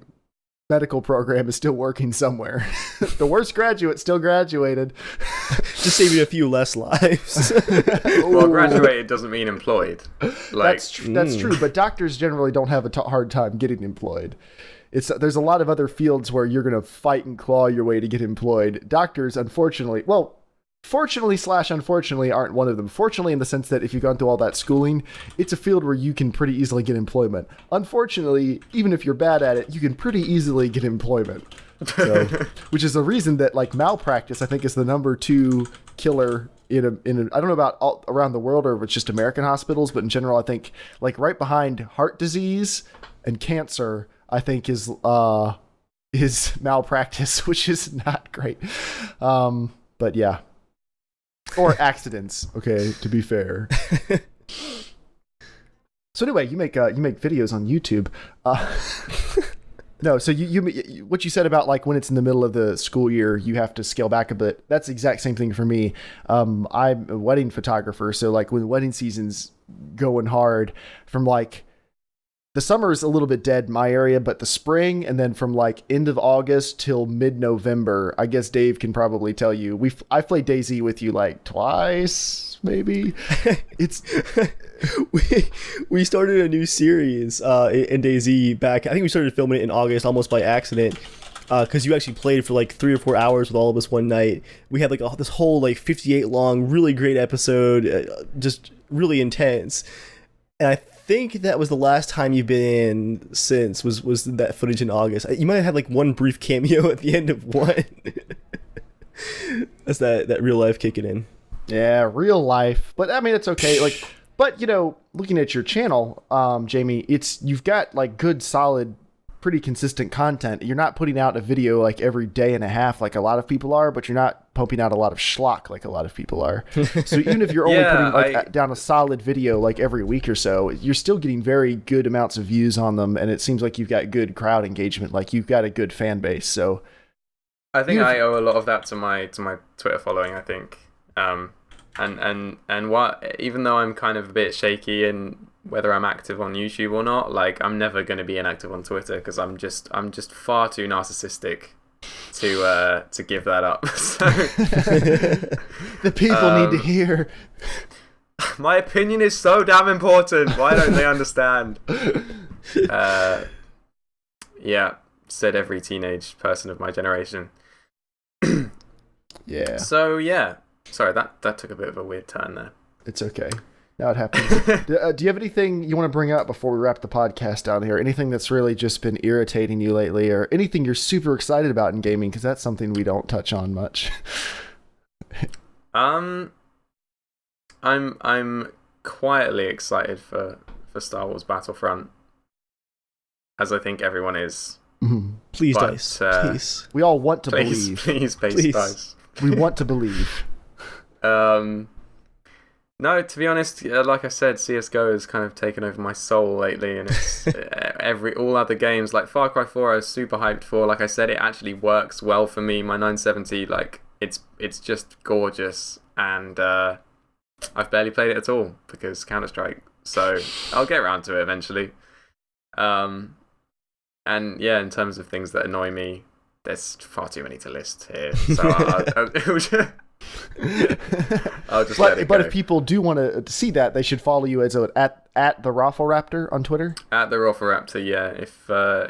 medical program is still working somewhere. The worst graduate still graduated. Just saving a few less lives. Well, graduated doesn't mean employed. Like, that's true, but doctors generally don't have a hard time getting employed. There's a lot of other fields where you're going to fight and claw your way to get employed. Doctors, unfortunately, fortunately/unfortunately aren't one of them. Fortunately, in the sense that if you've gone through all that schooling, it's a field where you can pretty easily get employment. Unfortunately, even if you're bad at it, you can pretty easily get employment. So, which is the reason that like malpractice, I think, is the number 2 killer in I don't know about all around the world or if it's just American hospitals, but in general, I think like right behind heart disease and cancer, I think is malpractice, which is not great. But yeah. Or accidents, okay, to be fair. So anyway, you make videos on YouTube. No, so you what you said about like when it's in the middle of the school year, you have to scale back a bit. That's the exact same thing for me. I'm a wedding photographer, so like when the wedding season's going hard, from like the summer is a little bit dead in my area, but the spring and then from like end of August till mid-November, I guess Dave can probably tell you. I've played DayZ with you like twice, maybe. It's we started a new series in DayZ back. I think we started filming it in August almost by accident. because you actually played for like 3 or 4 hours with all of us one night. We had like this whole like 58 long, really great episode, just really intense. And I think that was the last time you've been in since was that footage in August. You might have had like one brief cameo at the end of one. That's that real life kicking in. Yeah, real life. But I mean, it's okay. Like, but you know, looking at your channel, Jamie, you've got like good, solid, pretty consistent content. You're not putting out a video like every day and a half like a lot of people are, but you're not pumping out a lot of schlock like a lot of people are. So even if you're only putting like down a solid video like every week or so, you're still getting very good amounts of views on them, and it seems like you've got good crowd engagement. Like you've got a good fan base. So I think I owe a lot of that to my Twitter following, I think. And what, even though I'm kind of a bit shaky in whether I'm active on YouTube or not, like I'm never going to be inactive on Twitter because I'm just far too narcissistic to give that up. So, the people need to hear. My opinion is so damn important. Why don't they understand? Yeah, said every teenage person of my generation. Yeah. So yeah. Sorry, that took a bit of a weird turn there. It's okay. Now it happens. Do you have anything you want to bring up before we wrap the podcast down here? Anything that's really just been irritating you lately, or anything you're super excited about in gaming? Because that's something we don't touch on much. I'm quietly excited for Star Wars Battlefront, as I think everyone is. Mm-hmm. Please, DayZ. Please. We all want to believe. Please, DayZ. We want to believe. No, to be honest, like I said, CSGO has kind of taken over my soul lately, and it's all other games like Far Cry 4 I was super hyped for. Like I said, it actually works well for me. My 970, like it's just gorgeous, and I've barely played it at all because Counter-Strike. So I'll get around to it eventually. And yeah, in terms of things that annoy me, there's far too many to list here. So I'll just let it go. But if people do want to see that, they should follow you at TheRoflRaptor on Twitter. At TheRoflRaptor, yeah.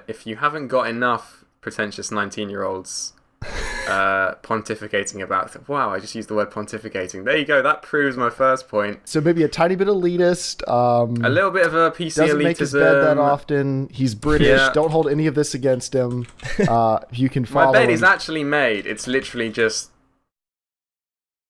If you haven't got enough pretentious 19-year-olds pontificating about, wow, I just used the word pontificating. There you go. That proves my first point. So maybe a tiny bit elitist. A little bit of a PC doesn't elitism. Make his bed that often. He's British. Yeah. Don't hold any of this against him. You can follow. My bed him. is actually made. It's literally just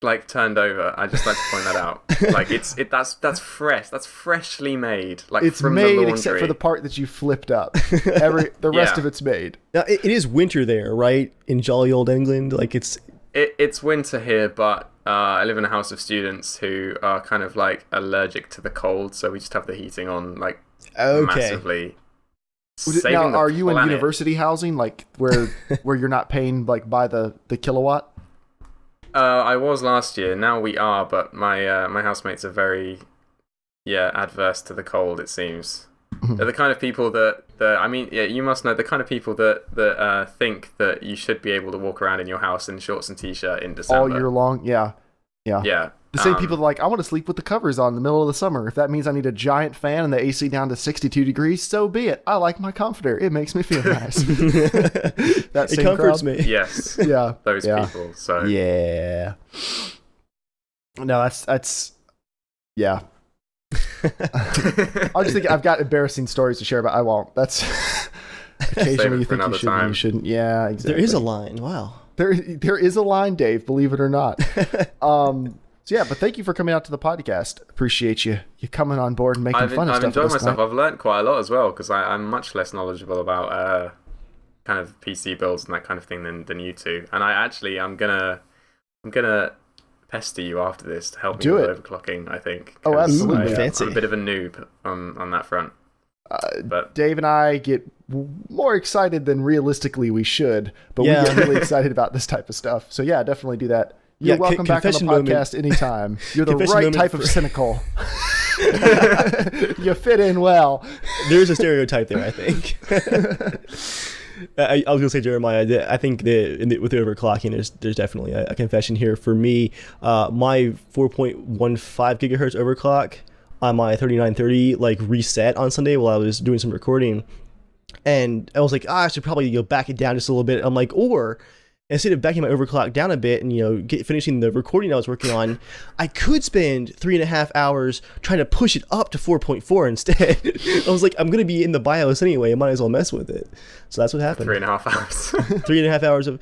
like turned over. I just like to point that out. Like that's fresh. That's freshly made. Like it's from made the laundry. Except for the part that you flipped up. The rest of it's made. Now it is winter there, right? In jolly old England, like it's winter here, but I live in a house of students who are kind of like allergic to the cold, so we just have the heating on like massively. Now, are you in university housing, like where you're not paying like by the kilowatt? I was last year. Now we are, but my my housemates are very, adverse to the cold. It seems they're the kind of people that I mean, you must know the kind of people that think that you should be able to walk around in your house in shorts and t-shirt in December all year long. Yeah. The same people that are like, I want to sleep with the covers on in the middle of the summer. If that means I need a giant fan and the AC down to 62 degrees, so be it. I like my comforter. It makes me feel nice. It comforts me. Yes. Yeah. Those people. So yeah. No, that's yeah. I just think I've got embarrassing stories to share, but I won't. That's occasionally you think you should, you shouldn't. Yeah, exactly. There is a line. Wow. There is a line, Dave. Believe it or not. So yeah, but thank you for coming out to the podcast. Appreciate you coming on board and making fun of stuff. I've enjoyed myself. I've learned quite a lot as well because I'm much less knowledgeable about kind of PC builds and that kind of thing than you two. And I'm gonna pester you after this to help me with overclocking. I think. Oh, absolutely. Fancy. I'm a bit of a noob on that front. But Dave and I get more excited than realistically we should, but we get really excited about this type of stuff. So yeah, definitely do that. You're welcome back on the podcast anytime. You're the right type of cynical. You fit in well. There's a stereotype there, I think. I was gonna say, Jeremiah, I think with the overclocking, there's definitely a confession here for me. My 4.15 gigahertz overclock on my 3930 like reset on Sunday while I was doing some recording, And I was like, I should probably back it down just a little bit. I'm like, or instead of backing my overclock down a bit and finishing the recording I was working on, I could spend 3.5 hours trying to push it up to 4.4 instead. I was like, I'm gonna be in the BIOS anyway. I might as well mess with it. So that's what happened. 3.5 hours. 3.5 hours of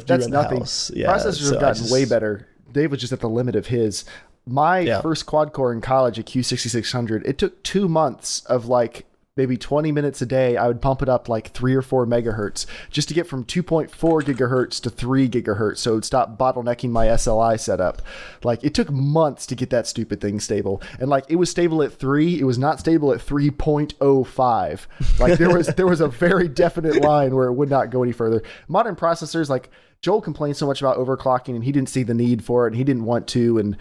that's nothing. Yeah, processors have gotten way better. Dave was just at the limit of his. My first quad core in college at Q6600, it took 2 months of like maybe 20 minutes a day. I would pump it up like 3 or 4 megahertz just to get from 2.4 gigahertz to 3 gigahertz. So it would stop bottlenecking my SLI setup. Like it took months to get that stupid thing stable. And like it was stable at 3. It was not stable at 3.05. Like there was a very definite line where it would not go any further. Modern processors, like Joel complained so much about overclocking and he didn't see the need for it and he didn't want to and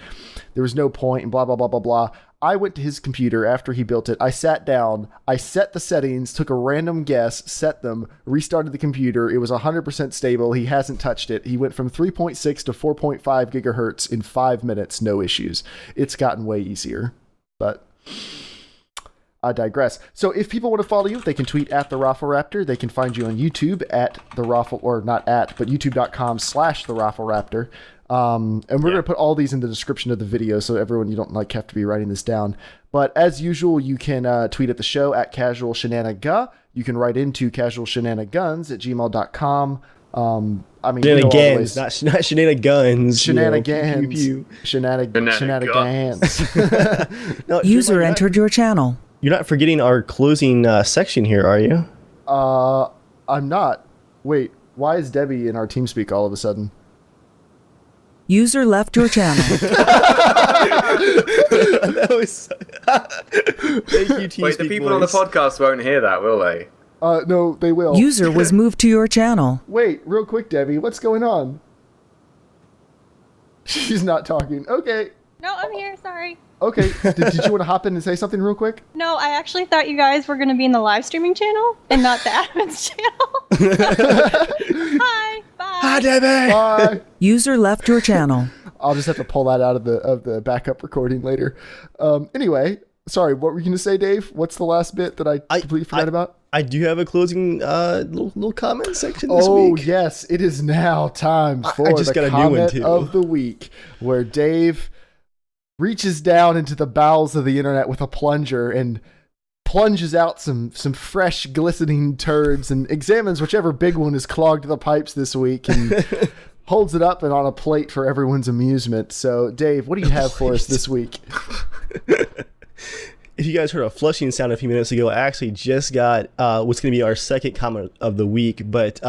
there was no point and blah, blah, blah, blah, blah. I went to his computer after he built it. I sat down, I set the settings, took a random guess, set them, restarted the computer. It was 100% stable. He hasn't touched it. He went from 3.6 to 4.5 gigahertz in 5 minutes, no issues. It's gotten way easier, but I digress. So if people want to follow you, they can tweet at TheRoflRaptor. They can find you on YouTube at TheRofl, or not at, but youtube.com/TheRoflRaptor. And we're going to put all these in the description of the video so everyone, you don't like have to be writing this down. But as usual, you can tweet at the show at casualshenanigans. You can write into casualshenanigans@gmail.com. I mean, shenanigans, not shenanigans. Shenanigans. Shenanigans. No, user entered your channel. You're not forgetting our closing section here, are you? I'm not. Wait, why is Debbie in our TeamSpeak all of a sudden? User left your channel. That was. Thank you, TeamSpeak. Wait, the people on the podcast won't hear that, will they? No, they will. User was moved to your channel. Wait, real quick, Debbie, what's going on? She's not talking. Okay. No, I'm here. Sorry. Okay. Did you want to hop in and say something real quick? No, I actually thought you guys were going to be in the live streaming channel and not the admin's channel. Hi. Bye. Hi, Debbie. Bye. User left your channel. I'll just have to pull that out of the backup recording later. Anyway, sorry, what were you going to say, Dave? What's the last bit that I completely forgot about? I do have a closing little comment section this week. Oh, yes. It is now time for the comment of the week, where Dave reaches down into the bowels of the internet with a plunger and plunges out some fresh glistening turds and examines whichever big one has clogged the pipes this week and holds it up and on a plate for everyone's amusement. So, Dave, what do you have for us this week? If you guys heard a flushing sound a few minutes ago, I actually just got what's going to be our second comment of the week, but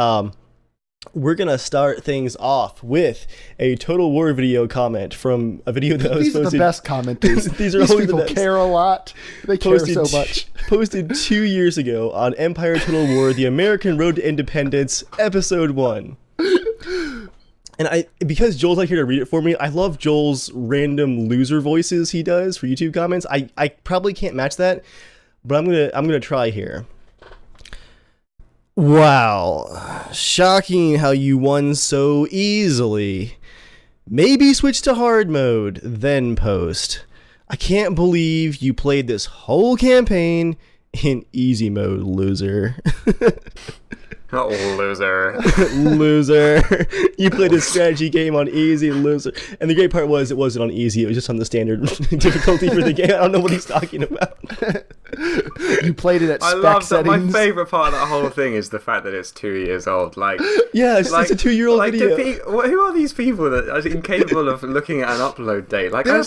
we're going to start things off with a Total War video comment from a video that was posted. These are the best commenters. These people care a lot. They care so much. Posted 2 years ago on Empire Total War, The American Road to Independence, Episode 1. And because Joel's not here to read it for me, I love Joel's random loser voices he does for YouTube comments. I probably can't match that, but I'm gonna try here. Wow, shocking how you won so easily. Maybe switch to hard mode, then post. I can't believe you played this whole campaign in easy mode, loser. Oh, loser. Loser. You played a strategy game on easy, loser. And the great part was it wasn't on easy, it was just on the standard difficulty for the game. I don't know what he's talking about. You played it at spec I love that. settings. My favorite part of that whole thing is the fact that it's 2 years old. Like, yeah, it's a 2-year-old video. Who are these people that are incapable of looking at an upload date? Like, there are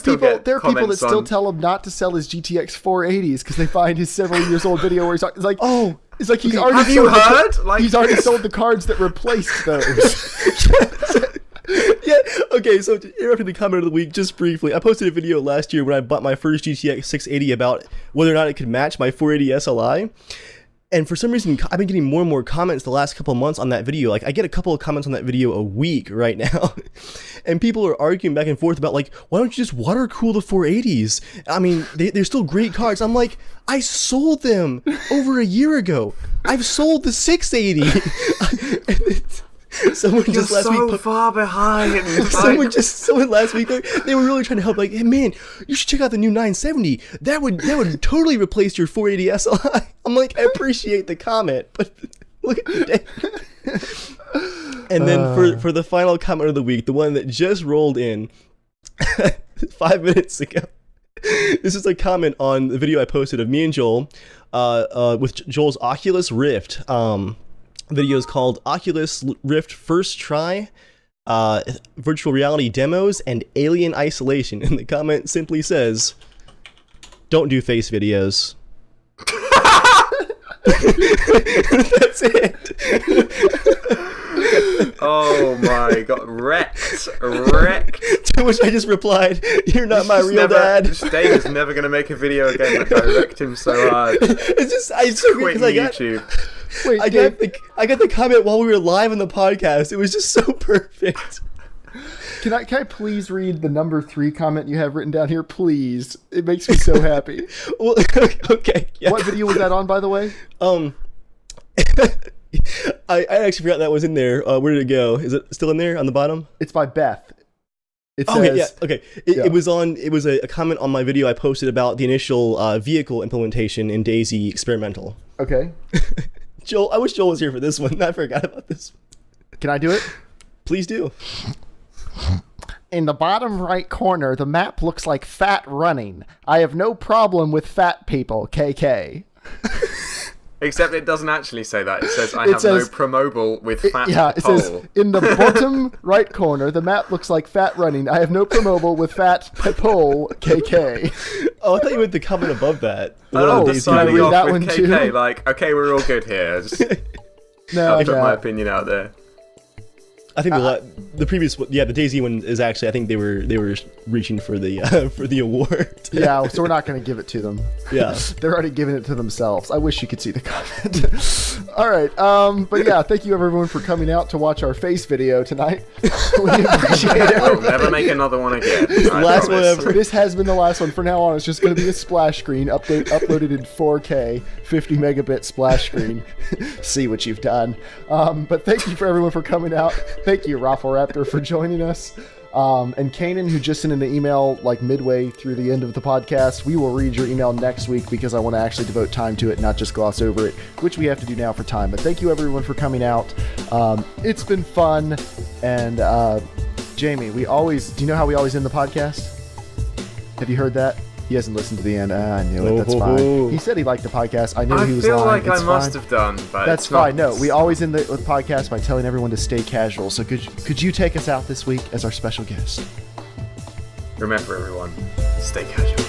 people that still tell him not to sell his GTX 480s because they find his several years old video where he's like, oh, it's like he's already. Have you heard? He's already sold the cards that replaced those. Yeah, okay, so interrupting the comment of the week, just briefly, I posted a video last year when I bought my first GTX 680 about whether or not it could match my 480 SLI. And for some reason, I've been getting more and more comments the last couple of months on that video. Like, I get a couple of comments on that video a week right now. And people are arguing back and forth about, like, why don't you just water cool the 480s? I mean, they're still great cards. I'm like, I sold them over a year ago. I've sold the 680. Someone just last week far behind. someone last week, they were really trying to help. Like, hey man, you should check out the new 970. That would totally replace your 480 SLI. I'm like, I appreciate the comment, but look at the day. And then for the final comment of the week, the one that just rolled in 5 minutes ago. This is a comment on the video I posted of me and Joel, with Joel's Oculus Rift. The video is called Oculus Rift First Try, Virtual Reality Demos, and Alien Isolation. And the comment simply says, don't do face videos. That's it. Oh my god, wrecked. To which I just replied, you're not my real dad. Dave is never going to make a video again that I wrecked him so hard. It's just, I so Quit because YouTube. Wait, I got the comment while we were live on the podcast. It was just so perfect. Can I please read the number 3 comment you have written down here, please? It makes me so happy. Well, okay. Yeah. What video was that on, by the way? I actually forgot that was in there. Where did it go? Is it still in there on the bottom? It's by Beth. It says, okay, yeah, okay. It was a comment on my video I posted about the initial vehicle implementation in DayZ experimental. Okay. Joel, I wish Joel was here for this one. I forgot about this one. Can I do it? Please do. In the bottom right corner, the map looks like fat running. I have no problem with fat people, KK. Except it doesn't actually say that. It says, I have no promobile with fat it pole. says, in the bottom right corner, the map looks like fat running. I have no promobile with fat pole, KK. Oh, I thought you meant the comment above that. Signing off that with one KK, too? like, okay, we're all good here. Just No, I'll put my opinion out there. I think the previous one, yeah, the DayZ one is actually, I think they were reaching for the award. Yeah, so we're not going to give it to them. Yeah. They're already giving it to themselves. I wish you could see the comment. All right, but yeah, thank you everyone for coming out to watch our face video tonight. We appreciate it. We'll never make another one again. Last one ever. This has been the last one. From now on, it's just going to be a splash screen uploaded in 4K, 50 megabit splash screen. See what you've done. But thank you for everyone for coming out. Thank you, TheRoflRaptor, for joining us. And Kanan, who just sent in an email like midway through the end of the podcast. We will read your email next week because I want to actually devote time to it, not just gloss over it, which we have to do now for time. But thank you everyone for coming out. It's been fun. And Jamie, do you know how we always end the podcast? Have you heard that? He hasn't listened to the end. I knew it. That's fine. He said he liked the podcast. I knew he was lying. I feel like it's I must have done, but that's fine. No, we always end the podcast by telling everyone to stay casual. So could you take us out this week as our special guest? Remember, everyone, stay casual.